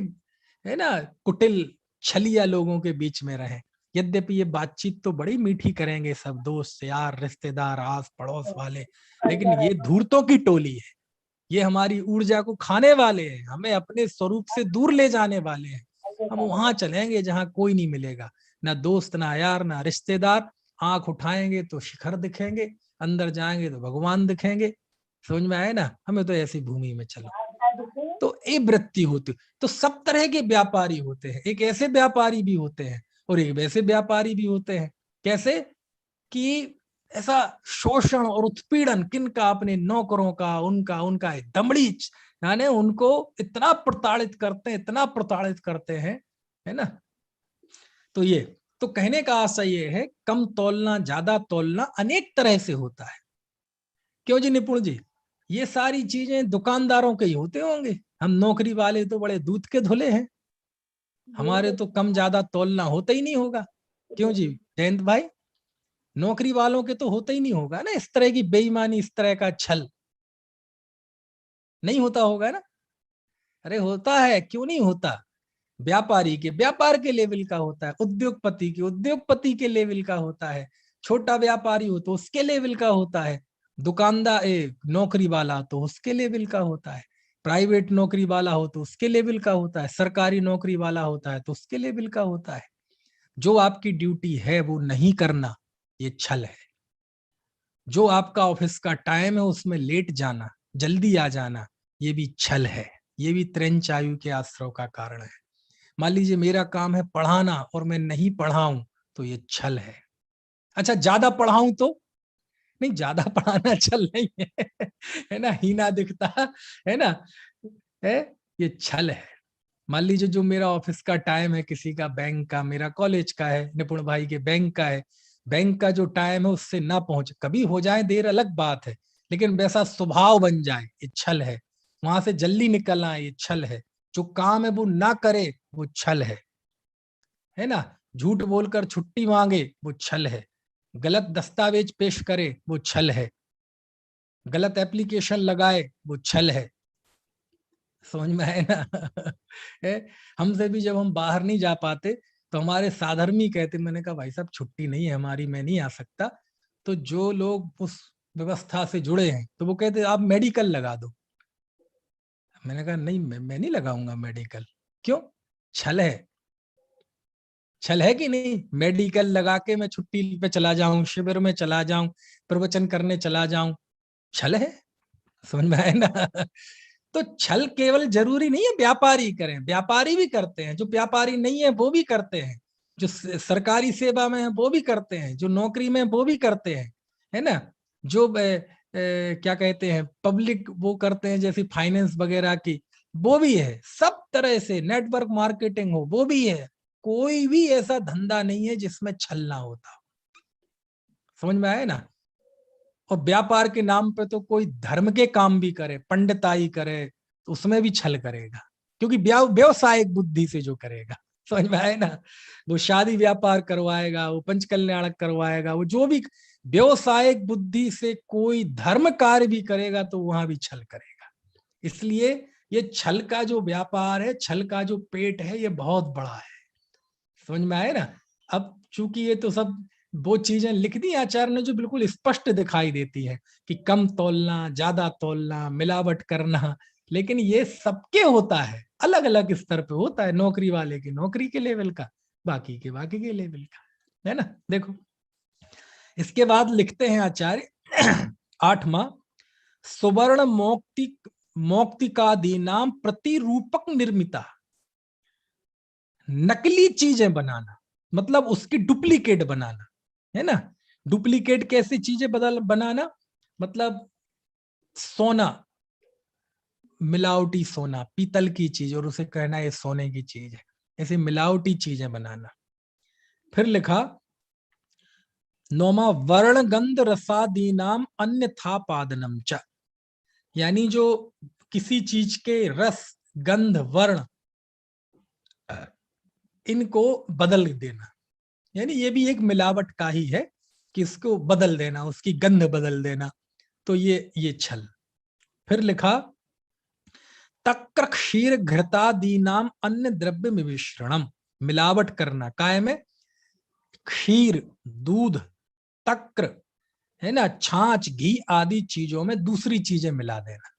है ना, कुटिल छलिया लोगों के बीच में रहे। यद्यपि ये बातचीत तो बड़ी मीठी करेंगे सब दोस्त यार रिश्तेदार आस पड़ोस वाले, लेकिन ये धूर्तों की टोली है, ये हमारी ऊर्जा को खाने वाले हैं, हमें अपने स्वरूप से दूर ले जाने वाले हैं। हम वहां चलेंगे जहां कोई नहीं मिलेगा, ना दोस्त ना यार ना रिश्तेदार। आंख उठाएंगे तो शिखर दिखेंगे, अंदर जाएंगे तो भगवान दिखेंगे। समझ में आए ना, हमें तो ऐसी भूमि में चलो। तो ये वृत्ति होती। तो सब तरह के व्यापारी होते हैं, एक ऐसे व्यापारी भी होते हैं और एक वैसे व्यापारी भी होते हैं। कैसे कि ऐसा शोषण और उत्पीड़न किनका, अपने नौकरों का, उनका उनका दमड़ी, यानी उनको इतना प्रताड़ित करते हैं, इतना प्रताड़ित करते हैं, है ना। तो ये तो कहने का आशय ये है, कम तोलना ज्यादा तोलना अनेक तरह से होता है। क्यों जी निपुण जी, ये सारी चीजें दुकानदारों के ही होते होंगे, हम नौकरी वाले तो बड़े दूध के धुले हैं, हमारे तो कम ज्यादा तोलना होता ही नहीं होगा। क्यों जी जयंत भाई, नौकरी वालों के तो होता ही नहीं होगा ना इस तरह की बेईमानी, इस तरह का छल नहीं होता होगा ना। अरे होता है, क्यों नहीं होता। व्यापारी के व्यापार के लेवल का होता है, उद्योगपति के उद्योगपति के लेवल का होता है, छोटा व्यापारी हो तो उसके लेवल का होता है, दुकानदार नौकरी वाला तो उसके लेवल का होता है, प्राइवेट नौकरी वाला हो तो उसके लेवल का होता है, सरकारी नौकरी वाला होता है तो उसके लेवल का होता है। जो आपकी ड्यूटी है वो नहीं करना, ये छल है। जो आपका ऑफिस का टाइम है उसमें लेट जाना, जल्दी आ जाना, ये भी छल है, ये भी त्रैंचायु के आश्रव का कारण है। मान लीजिए मेरा काम है पढ़ाना और मैं नहीं पढ़ाऊं तो ये छल है। अच्छा ज्यादा पढ़ाऊं तो नहीं, ज्यादा पढ़ाना छल नहीं है है ना, हीना दिखता है ना, है, ये छल है। मान लीजिए जो मेरा ऑफिस का टाइम है, किसी का बैंक का, मेरा कॉलेज का है, निपुण भाई के बैंक का है, बैंक का जो टाइम है उससे ना पहुंच, कभी हो जाए देर अलग बात है, लेकिन वैसा स्वभाव बन जाए ये छल है। वहां से जल्दी निकल आए ये छल है। जो काम है वो ना करे वो छल है ना। झूठ बोलकर छुट्टी मांगे वो छल है, गलत दस्तावेज पेश करे वो छल है, गलत एप्लीकेशन लगाए वो छल है। समझ में आए ना है। हमसे भी जब हम बाहर नहीं जा पाते तो हमारे साधर्मी कहते, मैंने कहा भाई साहब छुट्टी नहीं है हमारी, मैं नहीं आ सकता। तो जो लोग उस व्यवस्था से जुड़े हैं तो वो कहते आप मेडिकल लगा दो। मैंने कहा नहीं, मैं नहीं लगाऊंगा मेडिकल। क्यों? छल है, छल है कि नहीं। मेडिकल लगा के मैं छुट्टी पे चला जाऊं, शिविर में चला जाऊं, प्रवचन करने चला जाऊं, छल है। समझ में आए ना तो छल केवल जरूरी नहीं है व्यापारी करें, व्यापारी भी करते हैं, जो व्यापारी नहीं है वो भी करते हैं, जो सरकारी सेवा में है वो भी करते हैं, जो नौकरी में है वो भी करते हैं, है ना। जो क्या कहते हैं पब्लिक वो करते हैं जैसे फाइनेंस वगैरह की, वो भी है। सब तरह से नेटवर्क मार्केटिंग हो वो भी है। कोई भी ऐसा धंधा नहीं है जिसमें छल ना होता। समझ में आए ना। और व्यापार के नाम पे तो कोई धर्म के काम भी करे, पंडिताई करे, तो उसमें भी छल करेगा, क्योंकि व्यवसायिक बुद्धि से जो करेगा। समझ में आए ना। वो शादी व्यापार करवाएगा, वो पंच कल्याणक करवाएगा, वो जो भी व्यवसायिक बुद्धि से कोई धर्म कार्य भी करेगा तो वहां भी छल करेगा। इसलिए ये छल का जो व्यापार है, छल का जो पेट है, ये बहुत बड़ा है। समझ में आए ना? अब चूंकि ये तो सब वो चीजें लिख दी आचार्य ने जो बिल्कुल स्पष्ट दिखाई देती है कि कम तोलना, ज्यादा तोलना, मिलावट करना, लेकिन ये सबके होता है, अलग अलग स्तर पे होता है। नौकरी वाले की नौकरी के लेवल का, बाकी के लेवल का, है ना? देखो इसके बाद लिखते हैं आचार्य 8वां, सुवर्ण मौक्तिकादि नाम प्रतिरूपक निर्मिता। नकली चीजें बनाना मतलब उसकी डुप्लीकेट बनाना, है ना? डुप्लीकेट कैसी चीजें बनाना, मतलब सोना, मिलावटी सोना, पीतल की चीज, और उसे कहना ये सोने की चीज है, ऐसी मिलावटी चीजें बनाना। फिर लिखा 9वां, वर्ण गंध रसादी नाम अन्यथा पादनम च, यानी जो किसी चीज के रस, गंध, वर्ण, इनको बदल देना, यानी ये भी एक मिलावट का ही है कि इसको बदल देना, उसकी गंध बदल देना, तो ये छल। फिर लिखा तक्र क्षीर घृतादि नाम अन्य द्रव्य मिश्रणम, मिलावट करना काय में, क्षीर, दूध, तक्र, है ना, छाछ, घी आदि चीजों में दूसरी चीजें मिला देना।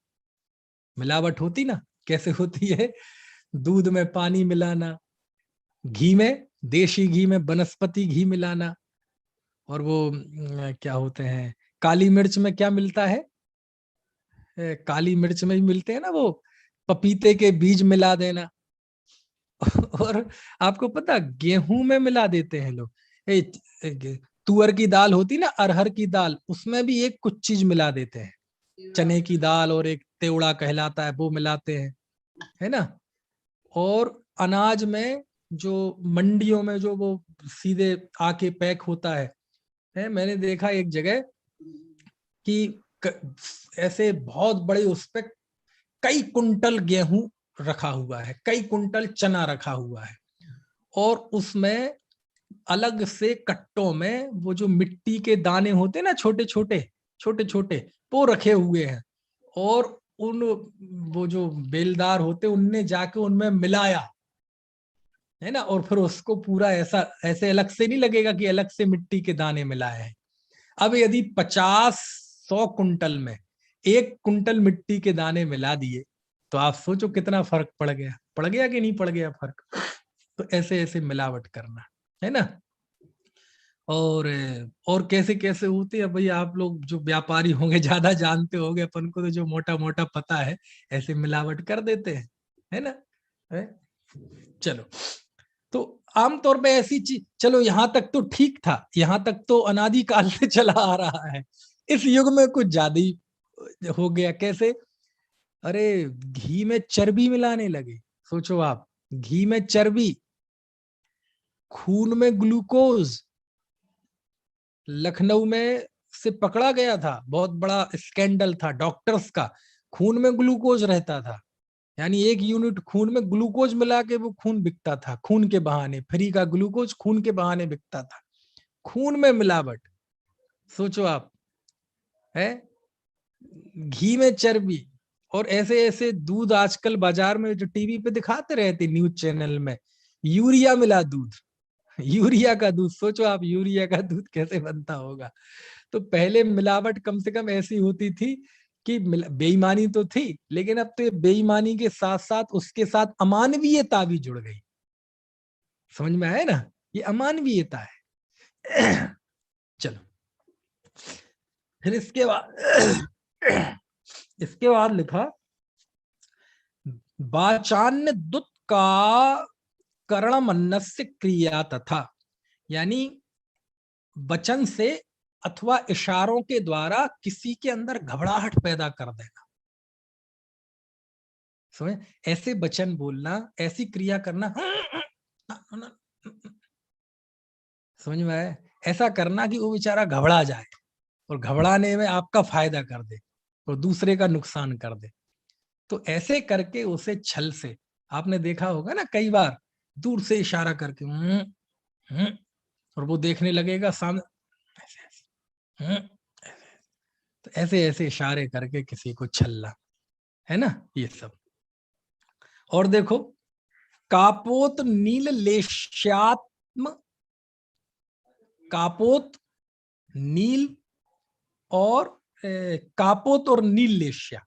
मिलावट होती ना, कैसे होती है? दूध में पानी मिलाना, घी में, देशी घी में वनस्पति घी मिलाना, और वो क्या होते हैं, काली मिर्च में क्या मिलता है? काली मिर्च में भी मिलते हैं ना वो पपीते के बीज मिला देना। और आपको पता गेहूं में मिला देते हैं लोग, तुअर की दाल होती ना, अरहर की दाल, उसमें भी एक कुछ चीज मिला देते हैं, चने की दाल, और एक तेवड़ा कहलाता है वो मिलाते हैं, है ना? और अनाज में जो मंडियों में जो वो सीधे आके पैक होता है, मैंने देखा एक जगह कि ऐसे बहुत बड़े उस पे कई कुंटल गेहूं रखा हुआ है, कई कुंटल चना रखा हुआ है, और उसमें अलग से कट्टों में वो जो मिट्टी के दाने होते हैं ना, छोटे छोटे छोटे छोटे, वो रखे हुए हैं, और उन वो जो बेलदार होते उनने जाके उनमें मिलाया, है ना? और फिर उसको पूरा ऐसा, ऐसे अलग से नहीं लगेगा कि अलग से मिट्टी के दाने मिलाए हैं। अब यदि 50-100 कुंटल में 1 कुंटल मिट्टी के दाने मिला दिए, तो आप सोचो कितना फर्क पड़ गया कि नहीं पड़ गया फर्क? तो ऐसे ऐसे मिलावट करना, है ना? और कैसे कैसे होते हैं भाई, आप लोग जो व्यापारी होंगे ज्यादा जानते होंगे, अपन को तो जो मोटा मोटा पता है, ऐसे मिलावट कर देते हैं, है ना? है? चलो, तो आमतौर पे ऐसी चीज, चलो यहां तक तो ठीक था, यहां तक तो अनादि काल से चला आ रहा है। इस युग में कुछ ज्यादा ही हो गया। कैसे? अरे घी में चर्बी मिलाने लगे। सोचो आप, घी में चर्बी, खून में ग्लूकोज। लखनऊ में से पकड़ा गया था, बहुत बड़ा स्कैंडल था डॉक्टर्स का, खून में ग्लूकोज रहता था, यानी 1 यूनिट खून में ग्लूकोज मिला के वो खून बिकता था, खून के बहाने, फ्री का ग्लूकोज खून के बहाने बिकता था, खून में मिलावट। सोचो आप, है, घी में चर्बी, और ऐसे ऐसे दूध आजकल बाजार में जो टीवी पे दिखाते रहते न्यूज चैनल में, यूरिया मिला दूध, यूरिया का दूध। सोचो आप, यूरिया का दूध कैसे बनता होगा? तो पहले मिलावट कम से कम ऐसी होती थी कि बेईमानी तो थी, लेकिन अब तो ये बेईमानी के साथ साथ उसके साथ अमानवीयता भी जुड़ गई। समझ में आया ना? ये अमानवीयता है। चलो, फिर इसके बाद लिखा वाचान्य दुत का कर्णमन्नस्य क्रिया तथा, यानी वचन से अथवा इशारों के द्वारा किसी के अंदर घबराहट पैदा कर देना। समझ? ऐसे वचन बोलना, ऐसी क्रिया करना, समझ में आया? ऐसा करना कि वो बेचारा घबरा जाए, और घबराने में आपका फायदा कर दे और दूसरे का नुकसान कर दे। तो ऐसे करके उसे छल से, आपने देखा होगा ना कई बार, दूर से इशारा करके और वो देखने लगेगा सामने, ऐसे ऐसे, तो ऐसे ऐसे इशारे करके किसी को छलना, है ना, ये सब। और देखो, कापोत नील लेश्यात्म, कापोत नील और कापोत और नील लेश्या,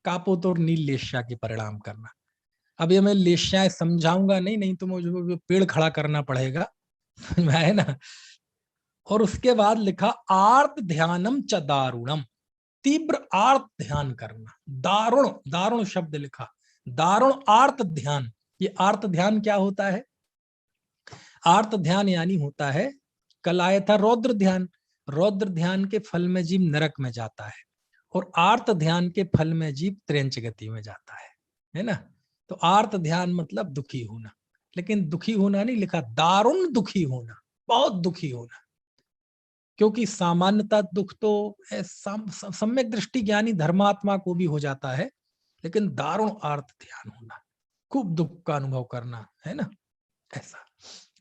कापोत और नील लेश्या के परिणाम करना। अब ये मैं लेश्याएं समझाऊंगा नहीं, नहीं तो मुझे पेड़ खड़ा करना पड़ेगा, समझ में आया ना। और उसके बाद लिखा आर्त ध्यानम च दारुणम, तीव्र आर्त ध्यान करना। दारुण, दारुण शब्द लिखा, दारुण आर्त ध्यान। ये आर्त ध्यान क्या होता है? आर्त ध्यान यानी होता है, कल आया था रौद्र ध्यान, रौद्र ध्यान के फल में जीव नरक में जाता है, और आर्त ध्यान के फल में जीव त्रेंच गति में जाता है ना। तो आर्त ध्यान मतलब दुखी होना, लेकिन दुखी होना नहीं लिखा, दारुण दुखी होना, बहुत दुखी होना। क्योंकि सामान्यता दुख तो सम्यक दृष्टि ज्ञानी धर्मात्मा को भी हो जाता है, लेकिन दारुण आर्त ध्यान होना, खूब दुख का अनुभव करना, है ना, ऐसा।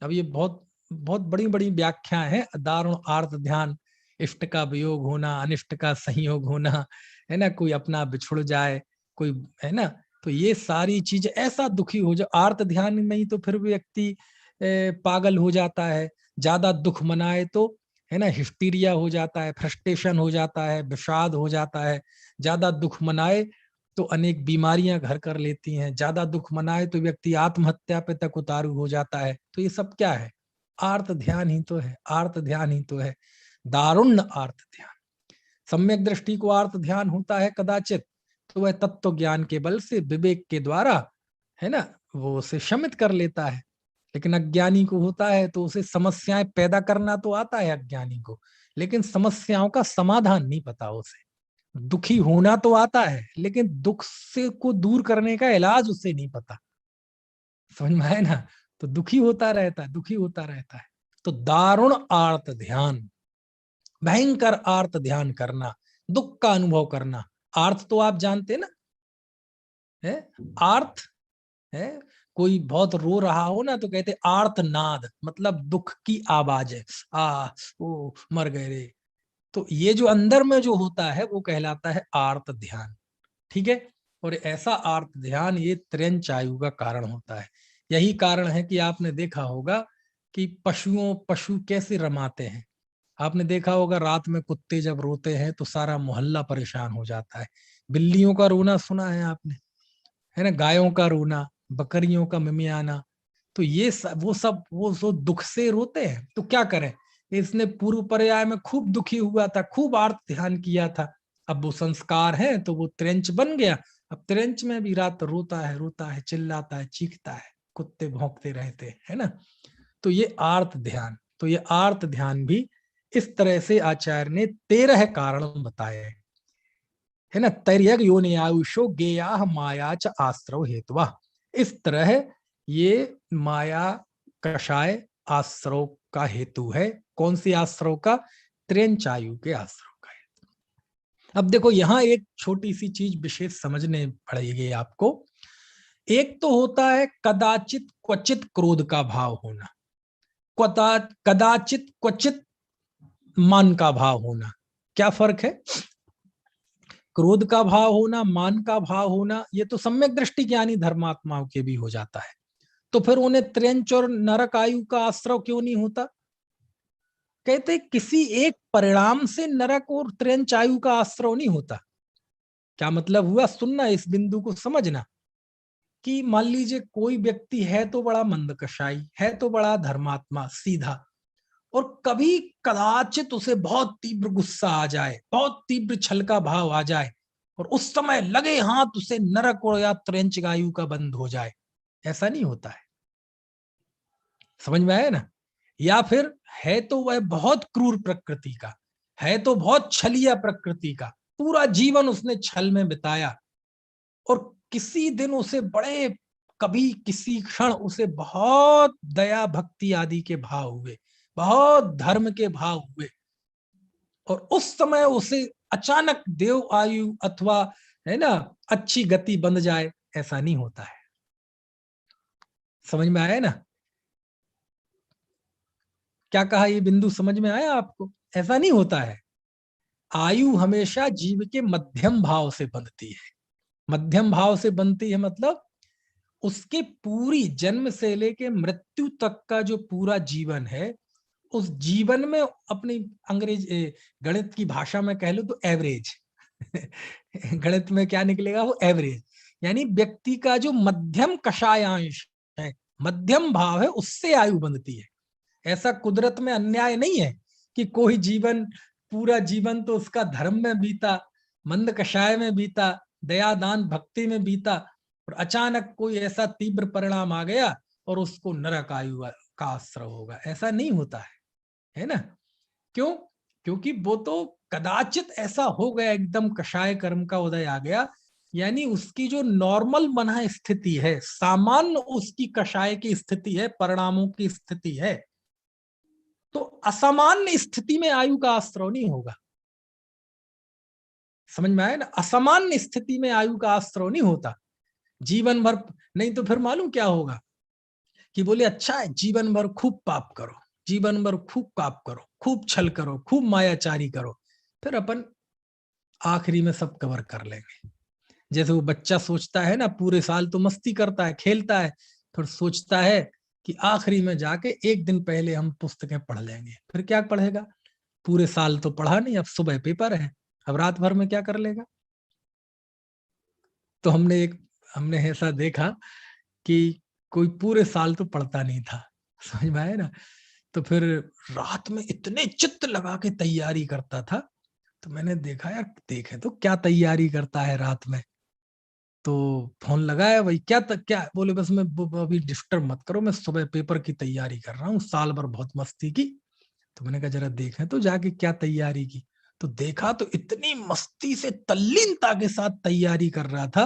अब ये बहुत बहुत बड़ी बड़ी व्याख्या है। दारुण आर्त ध्यान, इष्ट का वियोग होना, अनिष्ट का संयोग होना, है ना, कोई अपना बिछुड़ जाए, कोई, है ना, तो ये सारी चीज ऐसा दुखी हो जाए आर्त ध्यान में ही, तो फिर व्यक्ति पागल हो जाता है। ज्यादा दुख मनाए तो, है ना, हिस्टीरिया हो जाता है, फ्रस्ट्रेशन हो जाता है, विषाद हो जाता है। ज्यादा दुख मनाए तो अनेक बीमारियां घर कर लेती हैं। ज्यादा दुख मनाए तो व्यक्ति आत्महत्या पे तक उतारू हो जाता है। तो ये सब क्या है? आर्त ध्यान ही तो है, आर्त ध्यान ही तो है, दारुण आर्त ध्यान। सम्यक दृष्टि को आर्त ध्यान होता है कदाचित, तो वह तत्व ज्ञान के बल से विवेक के द्वारा, है ना, वो उसे शमित कर लेता है। लेकिन अज्ञानी को होता है तो उसे समस्याएं पैदा करना तो आता है अज्ञानी को, लेकिन समस्याओं का समाधान नहीं पता उसे। दुखी होना तो आता है, लेकिन दुख से को दूर करने का इलाज उसे नहीं पता, समझ में आए ना। तो दुखी होता रहता है, दुखी होता रहता है। तो दारुण आर्त ध्यान, भयंकर आर्त ध्यान करना, दुख का अनुभव करना। आर्त तो आप जानते ना, है, आर्त है, कोई बहुत रो रहा हो ना तो कहते आर्तनाद, मतलब दुख की आवाज है, आ ओ मर गए रे। तो ये जो अंदर में जो होता है वो कहलाता है आर्त ध्यान, ठीक है। और ऐसा आर्त ध्यान ये त्रेंच आयु का कारण होता है। यही कारण है कि आपने देखा होगा कि पशु कैसे रमाते हैं। आपने देखा होगा रात में कुत्ते जब रोते हैं तो सारा मोहल्ला परेशान हो जाता है। बिल्लियों का रोना सुना है आपने, है ना, गायों का रोना, बकरियों का मिमियाना। तो ये वो सब दुख से रोते हैं। तो क्या करें, इसने पूर्व पर्याय में खूब दुखी हुआ था, खूब आर्त ध्यान किया था, अब वो संस्कार है तो वो त्रेंच बन गया। अब त्रेंच में भी रात रोता है, चिल्लाता है, चीखता है, कुत्ते भौंकते रहते हैं, है ना। तो ये आर्त ध्यान, तो ये आर्त ध्यान भी इस तरह से आचार्य ने 13 कारण बताए हैं, है ना। तैर्यक योनि आयुषो गेया माया च आश्रव हेतुवा। इस तरह ये माया कषाय आश्रव का हेतु है। कौन सी आश्रव का? त्रेंचायु के आश्रव का हेतु। अब देखो यहां एक छोटी सी चीज विशेष समझने पड़ेगी आपको। एक तो होता है कदाचित क्वचित क्रोध का भाव होना, कदाचित क्वचित मान का भाव होना। क्या फर्क है? क्रोध का भाव होना, मान का भाव होना, ये तो सम्यक दृष्टि ज्ञानी धर्मात्माओं के भी हो जाता है। तो फिर उन्हें त्रेंच और नरक आयु का आश्रय क्यों नहीं होता? कहते किसी एक परिणाम से नरक और त्रेंच आयु का आश्रय नहीं होता। क्या मतलब हुआ? सुनना, इस बिंदु को समझना कि मान लीजिए कोई व्यक्ति है तो बड़ा मंदकशाई, है तो बड़ा धर्मात्मा सीधा, और कभी कदाचित उसे बहुत तीव्र गुस्सा आ जाए, बहुत तीव्र छल का भाव आ जाए, और उस समय लगे हाथ उसे नरक और या त्रेंच आयु का बंद हो जाए। ऐसा नहीं होता है, समझ में आया ना। या फिर है तो वह बहुत क्रूर प्रकृति का, है तो बहुत छलिया प्रकृति का, पूरा जीवन उसने छल में बिताया, और किसी दिन उसे बड़े, कभी किसी क्षण उसे बहुत दया भक्ति आदि के भाव हुए, बहुत धर्म के भाव हुए, और उस समय उसे अचानक देव आयु अथवा, है ना, अच्छी गति बन जाए। ऐसा नहीं होता है, समझ में आया ना। क्या कहा? ये बिंदु समझ में आया आपको? ऐसा नहीं होता है। आयु हमेशा जीव के मध्यम भाव से बनती है, मध्यम भाव से बनती है मतलब उसके पूरी जन्म से लेके मृत्यु तक का जो पूरा जीवन है, उस जीवन में अपनी गणित की भाषा में कह लो तो एवरेज गणित में क्या निकलेगा, वो एवरेज, यानी व्यक्ति का जो मध्यम कषायांश है, मध्यम भाव है, उससे आयु बनती है। ऐसा कुदरत में अन्याय नहीं है कि कोई जीवन, पूरा जीवन तो उसका धर्म में बीता, मंद कषाय में बीता, दया दान भक्ति में बीता, और अचानक कोई ऐसा तीव्र परिणाम आ गया और उसको नरक आयु का आश्रय होगा। ऐसा नहीं होता है ना? क्यों? क्योंकि वो तो कदाचित ऐसा हो गया, एकदम कषाय कर्म का उदय आ गया, यानी उसकी जो नॉर्मल मना स्थिति है, सामान्य उसकी कषाय की स्थिति है, परिणामों की स्थिति है, तो असामान्य स्थिति में आयु का आश्रय नहीं होगा। समझ में आया ना? असामान्य स्थिति में आयु का आश्रय नहीं होता जीवन भर। नहीं तो फिर मालूम क्या होगा कि बोले अच्छा है, जीवन भर खूब पाप करो, जीवन भर खूब पाप करो, खूब छल करो, खूब मायाचारी करो, फिर अपन आखिरी में सब कवर कर लेंगे। जैसे वो बच्चा सोचता है ना, पूरे साल तो मस्ती करता है, खेलता है, फिर सोचता है कि आखिरी में जाके एक दिन पहले हम पुस्तकें पढ़ लेंगे। फिर क्या पढ़ेगा? पूरे साल तो पढ़ा नहीं, अब सुबह पेपर है, अब रात भर में क्या कर लेगा? तो हमने ऐसा देखा कि कोई पूरे साल तो पढ़ता नहीं था, समझ में आया ना? तो फिर रात में इतने चित्त लगा के तैयारी करता था, तो मैंने देखा यार, देखे तो क्या तैयारी करता है रात में। तो फोन लगाया, भाई क्या बोले, बस मैं अभी डिस्टर्ब मत करो, मैं सुबह पेपर की तैयारी कर रहा हूँ, साल भर बहुत मस्ती की। तो मैंने कहा जरा देखें तो जाके क्या तैयारी की। तो देखा तो इतनी मस्ती से, तल्लीनता के साथ तैयारी कर रहा था,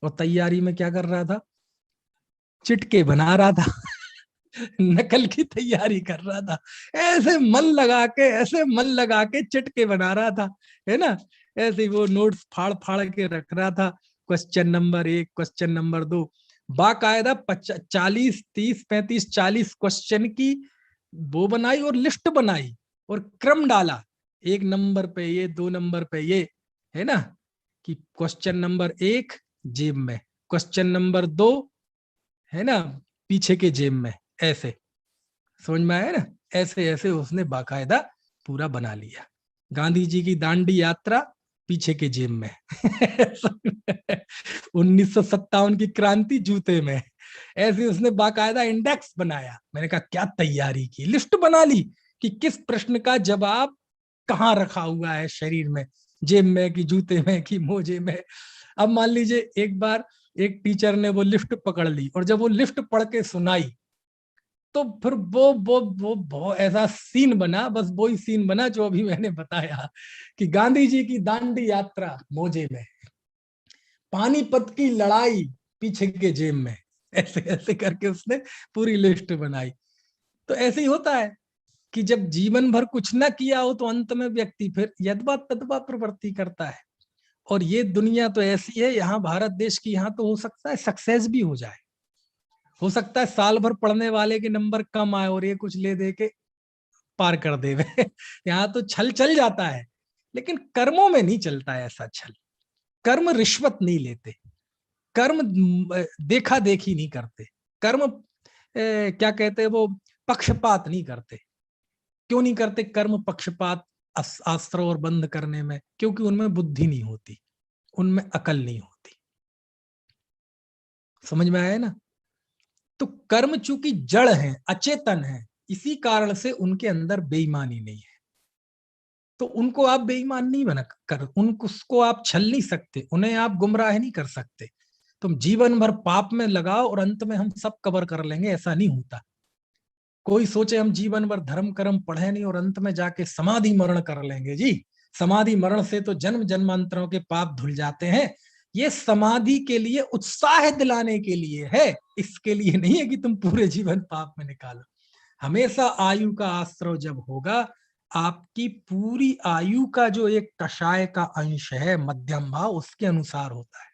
और तैयारी में क्या कर रहा था? चिटके बना रहा था नकल की तैयारी कर रहा था, ऐसे मन लगा के, ऐसे मन लगा के चिटके बना रहा था, है ना? ऐसे वो नोट्स फाड़ फाड़ के रख रहा था, क्वेश्चन नंबर 1, क्वेश्चन नंबर 2, बाकायदा 40, 30, 35, 40 क्वेश्चन की वो बनाई और लिस्ट बनाई और क्रम डाला, 1 नंबर पे ये, 2 नंबर पे ये, है ना? कि क्वेश्चन नंबर 1 जेब में, क्वेश्चन नंबर 2, है ना, पीछे के जेब में, ऐसे। समझ में आया ना? ऐसे ऐसे उसने बाकायदा पूरा बना लिया। गांधी जी की दांडी यात्रा पीछे के जेब में 1957 की क्रांति जूते में, ऐसे उसने बाकायदा इंडेक्स बनाया। मैंने कहा क्या तैयारी की, लिस्ट बना ली कि किस प्रश्न का जवाब कहाँ रखा हुआ है शरीर में, जेब में कि जूते में कि मोजे में। अब मान लीजिए एक बार एक टीचर ने वो लिफ्ट पकड़ ली, और जब वो लिफ्ट पढ़ के सुनाई, तो फिर वो ऐसा सीन बना, बस वही सीन बना जो अभी मैंने बताया कि गांधी जी की दांडी यात्रा मोजे में, पानीपत की लड़ाई पीछे के जेब में, ऐसे ऐसे करके उसने पूरी लिस्ट बनाई। तो ऐसे ही होता है कि जब जीवन भर कुछ ना किया हो, तो अंत में व्यक्ति फिर यद्वा तद्वा प्रवृत्ति करता है। और ये दुनिया तो ऐसी है, यहाँ भारत देश की, यहाँ तो हो सकता है सक्सेस भी हो जाए, हो सकता है साल भर पढ़ने वाले के नंबर कम आए और ये कुछ ले दे के पार कर दे यहाँ तो छल चल जाता है, लेकिन कर्मों में नहीं चलता है ऐसा छल। कर्म रिश्वत नहीं लेते, कर्म देखा देखी नहीं करते, कर्म क्या कहते हैं वो, पक्षपात नहीं करते। क्यों नहीं करते कर्म पक्षपात आश्रय और बंद करने में? क्योंकि उनमें बुद्धि नहीं होती, उनमें अकल नहीं होती। समझ में आया ना? तो कर्म चूंकि जड़ है, अचेतन है, इसी कारण से उनके अंदर बेईमानी नहीं है। तो उनको आप बेईमान नहीं बना कर, उनको आप छल नहीं सकते, उन्हें आप गुमराह नहीं कर सकते। तुम जीवन भर पाप में लगाओ और अंत में हम सब कवर कर लेंगे, ऐसा नहीं होता। कोई सोचे हम जीवन भर धर्म कर्म पढ़े नहीं और अंत में जाके समाधि मरण कर लेंगे, जी समाधि मरण से तो जन्म जन्मांतरों के पाप धुल जाते हैं। ये समाधि के लिए उत्साह दिलाने के लिए है, इसके लिए नहीं है कि तुम पूरे जीवन पाप में निकालो। हमेशा आयु का आश्रय जब होगा, आपकी पूरी आयु का जो एक कषाय का अंश है, मध्यम भाव, उसके अनुसार होता है।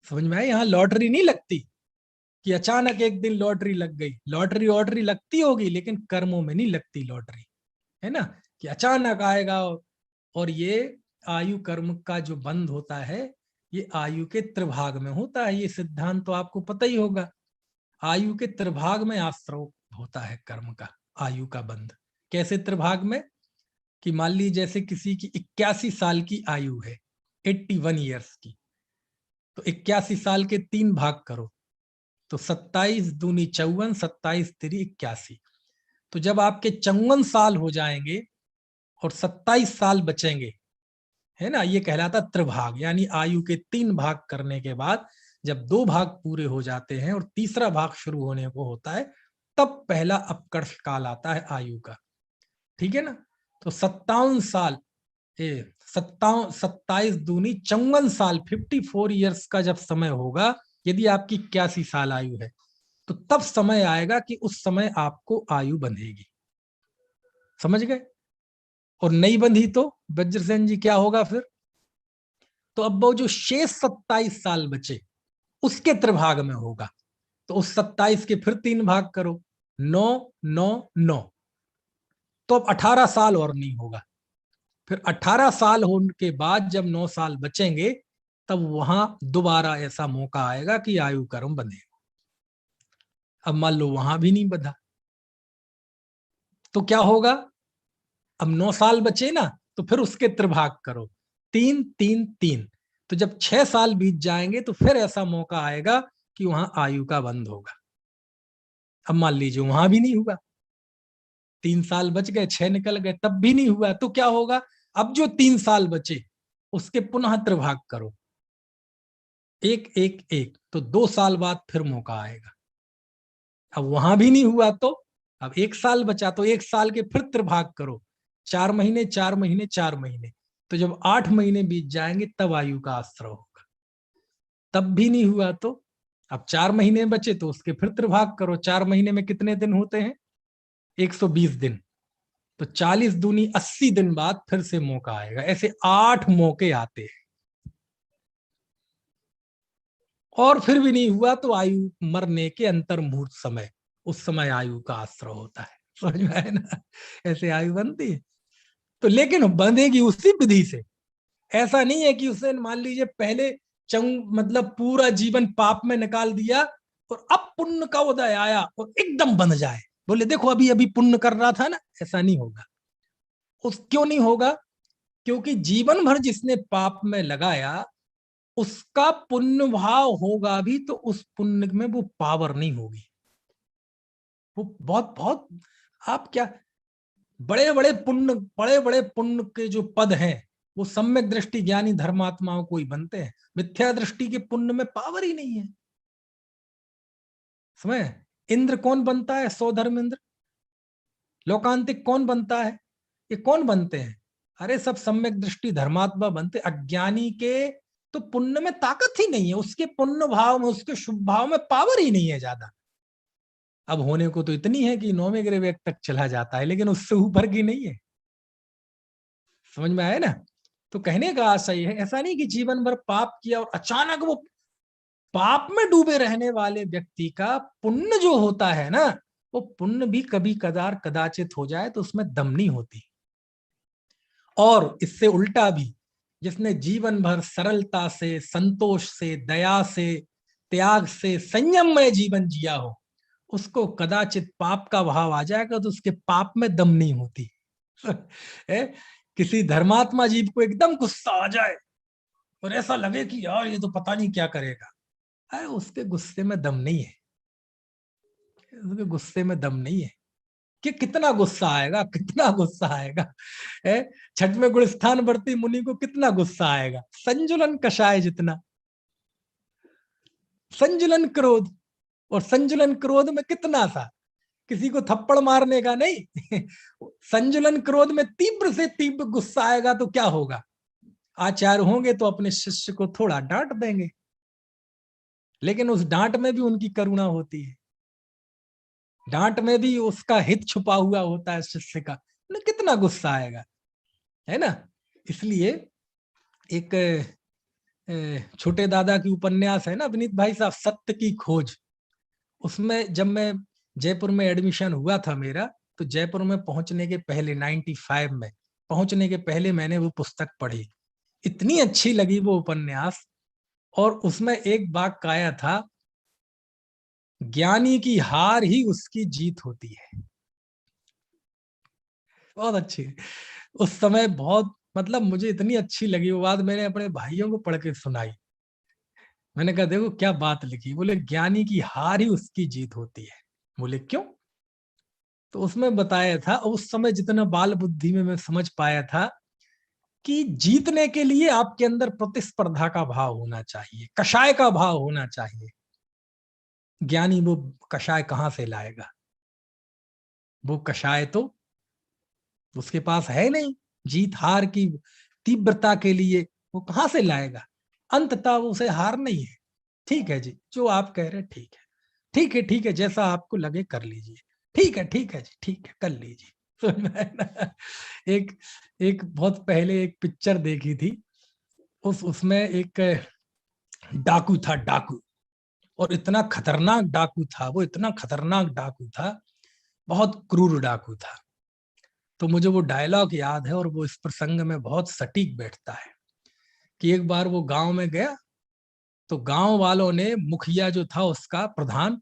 समझ में आया? यहाँ लॉटरी नहीं लगती कि अचानक एक दिन लॉटरी लग गई। लॉटरी ऑटरी लगती होगी, लेकिन कर्मों में नहीं लगती लॉटरी, है ना? कि अचानक आएगा और ये आयु कर्म का जो बंध होता है ये आयु के त्रिभाग में होता है। ये सिद्धांत तो आपको पता ही होगा। आयु के त्रिभाग में आश्रव होता है कर्म का, आयु का बंध। कैसे त्रिभाग में? कि मान ली जैसे किसी की 81 साल की आयु है, 81 ईयर्स की, तो 81 साल के 3 भाग करो तो 27 दूनी 54, 27 तिरी 81। तो जब आपके 54 साल हो जाएंगे और 27 साल बचेंगे, है ना, ये कहलाता त्रिभाग। यानी आयु के 3 भाग करने के बाद जब 2 भाग पूरे हो जाते हैं और तीसरा भाग शुरू होने को होता है, तब पहला अपकर्ष काल आता है आयु का। ठीक है ना? तो 57 साल, 27 दूनी 54 साल, 54 ईयर्स का जब समय होगा, यदि आपकी 81 साल आयु है, तो तब समय आएगा कि उस समय आपको आयु बंधेगी। समझ गए? और नहीं बंधी तो वज्रसेन जी क्या होगा फिर? तो अब वो जो शेष 27 साल बचे उसके त्रिभाग में होगा। तो उस 27 के फिर 3 भाग करो, 9 9 9, तो अब 18 साल और नहीं होगा। फिर 18 साल होने के बाद जब 9 साल बचेंगे, तब वहां दोबारा ऐसा मौका आएगा कि आयु कर्म बंधेगा। अब मान लो वहां भी नहीं बंधा, तो क्या होगा? अब 9 साल बचे ना, तो फिर उसके त्रिभाग करो, 3 3 3। तो जब 6 साल बीत जाएंगे तो फिर ऐसा मौका आएगा कि वहां आयु का बंध होगा। अब मान लीजिए वहां भी नहीं हुआ, 3 साल बच गए, 6 निकल गए, तब भी नहीं हुआ, तो क्या होगा? अब जो 3 साल बचे उसके पुनः त्रिभाग करो, 1 1 1, तो 2 साल बाद फिर मौका आएगा। अब वहां भी नहीं हुआ तो अब 1 साल बचा, तो 1 साल के फिर त्रिभाग करो, 4 महीने 4 महीने 4 महीने, तो जब 8 महीने बीत जाएंगे तब आयु का आश्रय होगा। तब भी नहीं हुआ तो अब 4 महीने बचे, तो उसके फिर त्रिभाग करो। 4 महीने में कितने दिन होते हैं? 120 दिन। तो 40 दूनी 80 दिन बाद फिर से मौका आएगा। ऐसे 8 मौके आते हैं। और फिर भी नहीं हुआ तो आयु मरने के अंतर मुहूर्त समय, उस समय आयु का आश्रय होता है। समझ में आए ना? ऐसे आयु बनती है। तो लेकिन बंधेगी उसी विधि से। ऐसा नहीं है कि उसने मान लीजिए पहले मतलब पूरा जीवन पाप में निकाल दिया और अब पुण्य का उदय आया और एकदम बंध जाए, बोले देखो अभी अभी पुण्य कर रहा था ना। ऐसा नहीं होगा। उस क्यों नहीं होगा? क्योंकि जीवन भर जिसने पाप में लगाया उसका पुण्य भाव होगा भी, तो उस पुण्य में वो पावर नहीं होगी। वो बहुत बहुत, आप क्या, बड़े बड़े पुण्य के जो पद हैं वो सम्यक दृष्टि ज्ञानी धर्मात्माओं को ही बनते हैं। मिथ्या दृष्टि के पुण्य में पावर ही नहीं है। समझ? इंद्र कौन बनता है? 100 धर्मेंद्र। लोकांतिक कौन बनता है? ये कौन बनते हैं? अरे सब सम्यक दृष्टि धर्मात्मा बनते। अज्ञानी के तो पुण्य में ताकत ही नहीं है, उसके पुण्य भाव में, उसके शुभ भाव में पावर ही नहीं है ज्यादा। अब होने को तो इतनी है कि 9वें ग्रह व्यक्ति तक चला जाता है, लेकिन उससे ऊपर की नहीं है। समझ में आया ना? तो कहने का आशय है, ऐसा नहीं कि जीवन भर पाप किया और अचानक वो पाप में डूबे रहने वाले व्यक्ति का पुण्य जो होता है ना, वो पुण्य भी कभी कदार कदाचित हो जाए तो उसमें दम नहीं होती। और इससे उल्टा भी, जिसने जीवन भर सरलता से, संतोष से, दया से, त्याग से, संयम में जीवन जिया हो, उसको कदाचित पाप का भाव आ जाएगा तो उसके पाप में दम नहीं होती। किसी धर्मात्मा जीव को एकदम गुस्सा आ जाए और ऐसा लगे कि यार ये तो पता नहीं क्या करेगा, अरे उसके गुस्से में दम नहीं है। उसके गुस्से में दम नहीं है। कि कितना गुस्सा आएगा, कितना गुस्सा आएगा। छठ में गुणस्थान बढ़ती मुनि को कितना गुस्सा आएगा, संजुलन कषाय जितना। संजुलन क्रोध, और संजुलन क्रोध में कितना सा, किसी को थप्पड़ मारने का नहीं। संजुलन क्रोध में तीव्र से तीव्र गुस्सा आएगा तो क्या होगा? आचार्य होंगे तो अपने शिष्य को थोड़ा डांट देंगे, लेकिन उस डांट में भी उनकी करुणा होती है। डांट में भी उसका हित छुपा हुआ होता है शिष्य का। कितना गुस्सा आएगा, है ना? इसलिए एक छोटे दादा की उपन्यास है ना विनीत भाई साहब, सत्य की खोज। उसमें जब मैं जयपुर में एडमिशन हुआ था मेरा, तो जयपुर में पहुंचने के पहले 95 में पहुंचने के पहले मैंने वो पुस्तक पढ़ी, इतनी अच्छी लगी वो उपन्यास। और उसमें एक वाक्य आया था, ज्ञानी की हार ही उसकी जीत होती है। बहुत अच्छी। उस समय बहुत, मतलब मुझे इतनी अच्छी लगी वो बात, मैंने अपने भाइयों को पढ़ के सुनाई। मैंने कहा देखो क्या बात लिखी। बोले ज्ञानी की हार ही उसकी जीत होती है। बोले क्यों? तो उसमें बताया था, उस समय जितना बाल बुद्धि में मैं समझ पाया था, कि जीतने के लिए आपके अंदर प्रतिस्पर्धा का भाव होना चाहिए, कषाय का भाव होना चाहिए। ज्ञानी वो कषाय कहां से लाएगा? वो कषाय तो उसके पास है नहीं। जीत हार की तीव्रता के लिए वो कहां से लाएगा? अंततः उसे हार नहीं है। ठीक है जी, जो आप कह रहे हैं ठीक है, ठीक है, ठीक है, जैसा आपको लगे कर लीजिए। ठीक है, ठीक है जी, ठीक है, कर लीजिए। तो मैं ना एक एक बहुत पहले एक पिक्चर देखी थी। उसमें एक डाकू था, डाकू। और इतना खतरनाक डाकू था वो, इतना खतरनाक डाकू था, बहुत क्रूर डाकू था। तो मुझे वो डायलॉग याद है और वो इस प्रसंग में बहुत सटीक बैठता है, कि एक बार वो गांव में गया, तो गांव वालों ने, मुखिया जो था उसका प्रधान,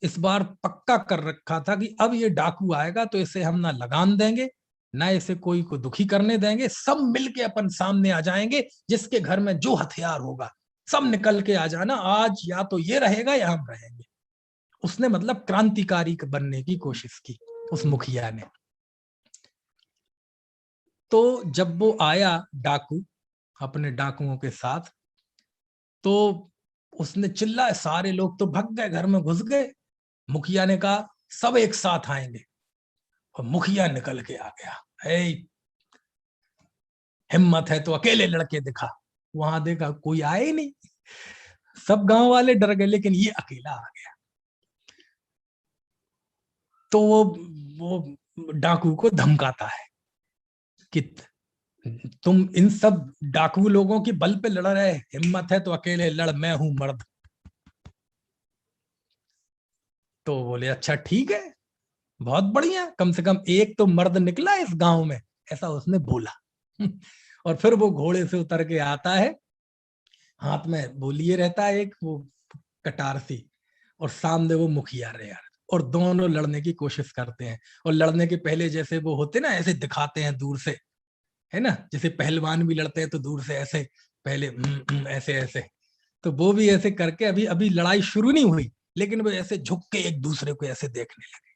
इस बार पक्का कर रखा था कि अब ये डाकू आएगा तो इसे हम ना लगान देंगे, ना इसे कोई को दुखी करने देंगे, सब मिलके अपन सामने आ जाएंगे, जिसके घर में जो हथियार होगा सब निकल के आ जाना, आज या तो ये रहेगा या हम रहेंगे। उसने मतलब क्रांतिकारी बनने की कोशिश की, उस मुखिया ने। तो जब वो आया डाकू अपने डाकुओं के साथ, तो उसने चिल्लाया, सारे लोग तो भग गए, घर में घुस गए। मुखिया ने कहा सब एक साथ आएंगे, और मुखिया निकल के आ गया। हे, हिम्मत है तो अकेले लड़के दिखा। वहां देखा कोई आए ही नहीं, सब गांव वाले डर गए, लेकिन ये अकेला आ गया। तो वो डाकू को धमकाता है कि तुम इन सब डाकू लोगों की बल पे लड़ रहे, हिम्मत है तो अकेले लड़, मैं हूं मर्द। तो बोले अच्छा ठीक है, बहुत बढ़िया, कम से कम एक तो मर्द निकला इस गांव में, ऐसा उसने बोला। और फिर वो घोड़े से उतर के आता है, हाथ में वो लिए रहता है एक वो कटार सी, और सामने वो मुखिया रहे यार, और दोनों लड़ने की कोशिश करते हैं। और लड़ने के पहले जैसे वो होते ना, ऐसे दिखाते हैं दूर से, है ना, जैसे पहलवान भी लड़ते हैं तो दूर से ऐसे पहले ऐसे ऐसे। तो वो भी ऐसे करके, अभी अभी लड़ाई शुरू नहीं हुई, लेकिन वो ऐसे झुक के एक दूसरे को ऐसे देखने लगे।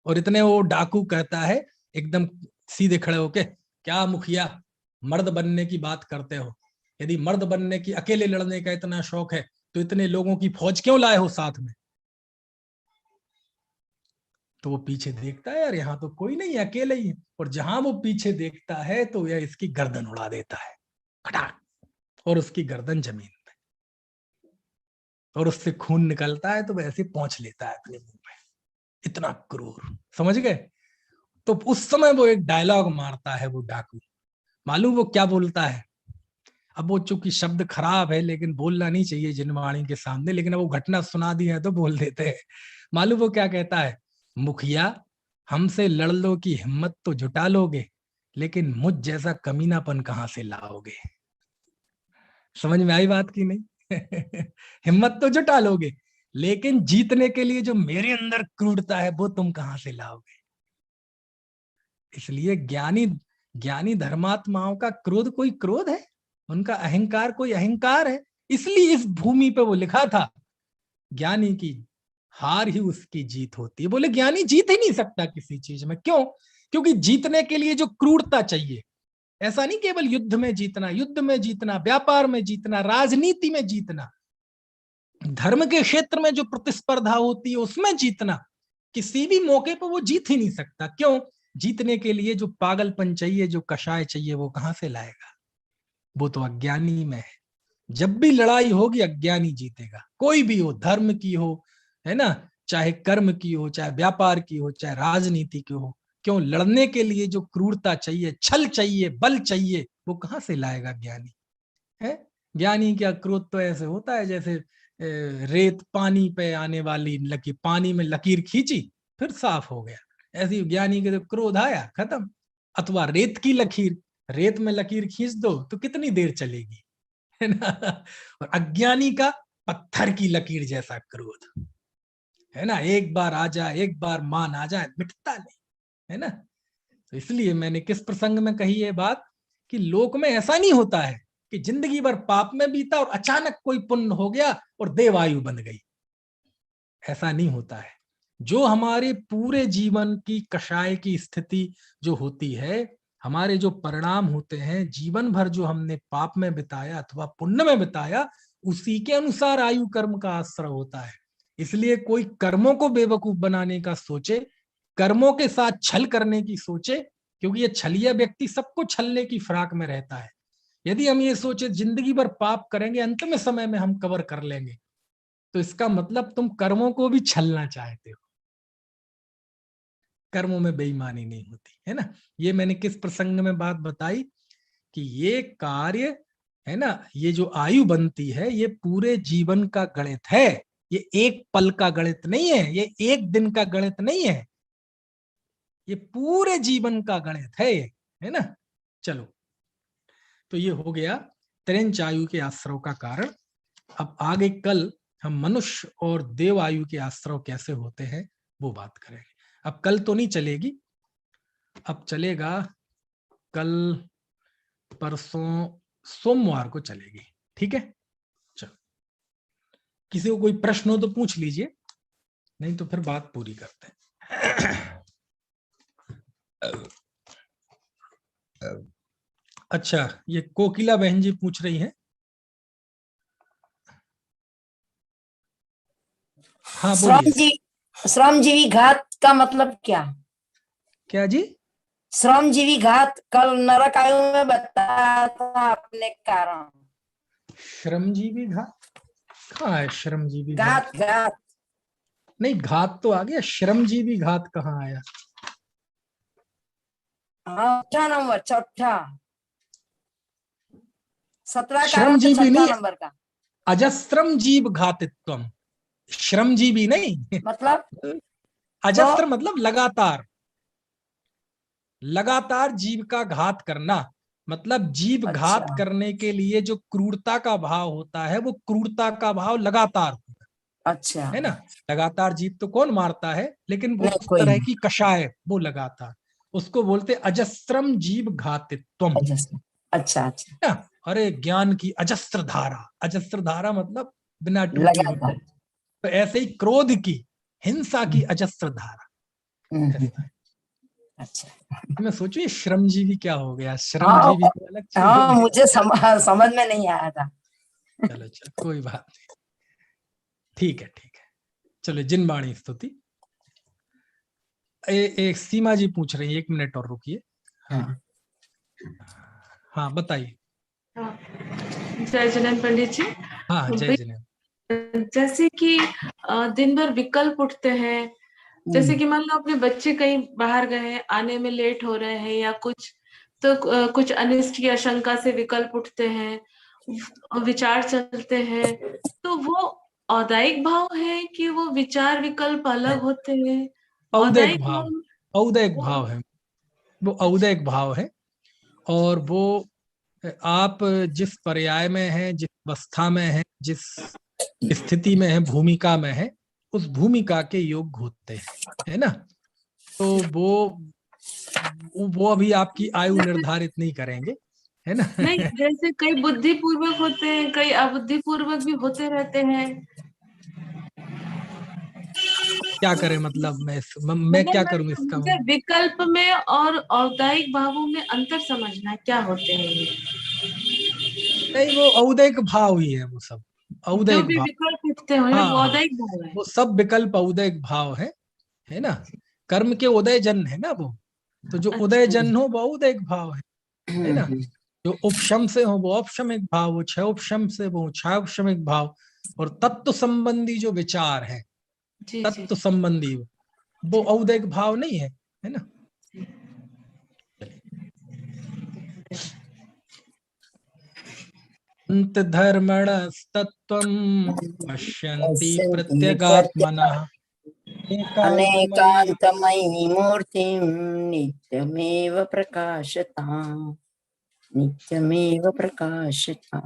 और इतने वो डाकू कहता है एकदम सीधे खड़े होके, क्या मुखिया, मर्द बनने की बात करते हो? यदि मर्द बनने की, अकेले लड़ने का इतना शौक है, तो इतने लोगों की फौज क्यों लाए हो साथ में? तो वो पीछे देखता है, यार यहाँ तो कोई नहीं, अकेले ही है। और जहां वो पीछे देखता है तो यह इसकी गर्दन उड़ा देता है, खटाक, और उसकी गर्दन जमीन पे, और उससे खून निकलता है, तो वह ऐसे पहुंच लेता है अपने मुंह में। इतना क्रूर, समझ गए? तो उस समय वो एक डायलॉग मारता है वो डाकू। मालूम वो क्या बोलता है? अब वो चूंकि शब्द खराब है, लेकिन बोलना नहीं चाहिए जिनवाणी के सामने, लेकिन अब वो घटना सुना दी है तो बोल देते हैं। मालूम वो क्या कहता है? मुखिया, हमसे लड़ लो की हिम्मत तो जुटा लोगे, लेकिन मुझ जैसा कमीनापन कहां से लाओगे? समझ में आई बात की नहीं? हिम्मत तो जुटा लोगे, लेकिन जीतने के लिए जो मेरे अंदर क्रूरता है वो तुम कहां से लाओगे? इसलिए ज्ञानी, ज्ञानी धर्मात्माओं का क्रोध कोई क्रोध है, उनका अहंकार कोई अहंकार है। इसलिए इस भूमि पे वो लिखा था, ज्ञानी की हार ही उसकी जीत होती है। बोले ज्ञानी जीत ही नहीं सकता किसी चीज में। क्यों? क्योंकि जीतने के लिए जो क्रूरता चाहिए, ऐसा नहीं केवल युद्ध में जीतना, युद्ध में जीतना, व्यापार में जीतना, राजनीति में जीतना, धर्म के क्षेत्र में जो प्रतिस्पर्धा होती है उसमें जीतना, किसी भी मौके पर वो जीत ही नहीं सकता। क्यों? जीतने के लिए जो पागलपन चाहिए, जो कषाय चाहिए, वो कहां से लाएगा? वो तो अज्ञानी में है। जब भी लड़ाई होगी अज्ञानी जीतेगा, कोई भी हो, धर्म की हो, है ना, चाहे कर्म की हो, चाहे व्यापार की हो, चाहे राजनीति की हो। क्यों? लड़ने के लिए जो क्रूरता चाहिए, छल चाहिए, बल चाहिए, वो कहां से लाएगा ज्ञानी? है, ज्ञानी क्या क्रोध तो ऐसे होता है जैसे रेत पानी पे आने वाली लकीर, पानी में लकीर खींची फिर साफ हो गया। ऐसी ज्ञानी के तो क्रोध आया खत्म। अथवा रेत की लकीर, रेत में लकीर खींच दो तो कितनी देर चलेगी, है ना। और अज्ञानी का पत्थर की लकीर जैसा क्रोध, है ना, एक बार आ जाए, एक बार मान आ जाए, मिटता नहीं, है ना। तो इसलिए मैंने किस प्रसंग में कही ये बात कि लोक में ऐसा नहीं होता है कि जिंदगी भर पाप में बीता और अचानक कोई पुण्य हो गया और देवायु बन गई, ऐसा नहीं होता है। जो हमारे पूरे जीवन की कषाय की स्थिति जो होती है, हमारे जो परिणाम होते हैं, जीवन भर जो हमने पाप में बिताया अथवा पुण्य में बिताया, उसी के अनुसार आयु कर्म का आश्रय होता है। इसलिए कोई कर्मों को बेवकूफ बनाने का सोचे, कर्मों के साथ छल करने की सोचे, क्योंकि ये छलिया व्यक्ति सबको छलने की फिराक में रहता है। यदि हम ये सोचे जिंदगी भर पाप करेंगे, अंत में समय में हम कवर कर लेंगे, तो इसका मतलब तुम कर्मों को भी छलना चाहते हो। कर्मों में बेईमानी नहीं होती, है ना। ये मैंने किस प्रसंग में बात बताई कि ये कार्य, है ना, ये जो आयु बनती है, ये पूरे जीवन का गणित है। ये एक पल का गणित नहीं है, ये एक दिन का गणित नहीं है, ये पूरे जीवन का गणित है ये, है ना। चलो, तो ये हो गया त्रिंच आयु के आश्रव का कारण। अब आगे कल हम मनुष्य और देव आयु के आश्रव कैसे होते हैं वो बात करेंगे। अब कल तो नहीं चलेगी, अब चलेगा कल परसों सोमवार को चलेगी, ठीक है। चलो, किसी को कोई प्रश्न हो तो पूछ लीजिए, नहीं तो फिर बात पूरी करते हैं। अच्छा, ये कोकिला बहन जी पूछ रही हैं। हाँ बोलिए। श्रमजीवी घात का मतलब क्या? क्या जी? श्रमजीवी घात कल नरक आयु में बताया था आपने कारण। श्रमजीवी घात कहाँ है? श्रमजीवी घात घात नहीं, घात तो आ गया, श्रमजीवी घात कहाँ आया? चौथा नंबर, चौथा 17 कारण तो श्रमजीवी छठा नहीं, नंबर का। अजस्त्रम जीव घातित्वम, श्रमजीवी नहीं। मतलब अजस्त्र मतलब लगातार, लगातार जीव का घात करना, मतलब जीव घात अच्छा करने के लिए जो क्रूरता का भाव होता है, वो क्रूरता का भाव लगातार होता अच्छा, है ना। लगातार जीव तो कौन मारता है, लेकिन वो नहीं उस कोई तरह नहीं। की कषाय, वो लगातार, उसको बोलते अजस्त्रम जीव घातित्वम, अच्छा अच्छा, ना। अरे ज्ञान की अजस्त्र धारा, अजस्त्र धारा मतलब बिना टूटे हुए। लगातार। तो ऐसे ही क्रोध की, हिंसा की अजस्त्र धारा, ऐसा है। अच्छा, मैं सोचू ये श्रमजीवी क्या हो गया, हाँ श्रमजीवी तो अलग चीज हो हाँ, गई। मुझे समझ में नहीं आया था। चलो चलो, कोई बात नहीं, ठीक है ठीक है। चलो, जिनवाणी स्तुति। एक सीमा जी पूछ रही है, 1 मिनट और रुकिए। हाँ हाँ, बताइए। जय जगन पंडित जी। हाँ, जय जिनेन्द्र। जैसे कि दिन भर विकल्प उठते हैं, जैसे कि मान लो अपने बच्चे कहीं बाहर गए हैं, आने में लेट हो रहे हैं या कुछ, तो कुछ अनिष्ट की आशंका से विकल्प उठते हैं, विचार चलते हैं, तो वो औदायिक भाव है कि वो विचार विकल्प अलग होते हैं? औदैक औदायिक भाव, भाव औदैक भाव है वो, औदैक भाव है। और वो आप जिस पर्याय में है, जिस अवस्था में है, जिस स्थिति में है, भूमिका में है, उस भूमिका के योग्य होते हैं, है ना। तो वो अभी आपकी आयु निर्धारित नहीं करेंगे, है ना। नहीं, जैसे कई बुद्धि पूर्वक होते हैं, कई अबुद्धि पूर्वक भी होते रहते हैं। क्या करें, मतलब मैं क्या करूं इसका मुझे विकल्प में और औदायिक भावों में अंतर समझना है, क्या होते हैं ये? नहीं, वो औदैक भाव ही है, वो सब जो औदैक भी भाव। विकल्प उठते हैं हाँ वो हाँ, औदायिक भाव है। वो सब विकल्प औदैक भाव है ना। कर्म के उदय जन है ना वो, तो जो उदय अच्छा। जन हो वो औदैक भाव है ना। जो उपशम से हो वो औपशमिक भाव, वो क्षय उपशम से वो क्षय उपशमिक भाव। और तत्व संबंधी जो विचार है, जी जी तत्व संबंधी, वो औदैक भाव नहीं है ना। अंत धर्मणस्तत्त्वं पश्यन्ति प्रत्यगात्मनः एकान्तमयी अनेकांतमयी मूर्तिं नित्यमेव प्रकाशताम्। नित्यमेव प्रकाशता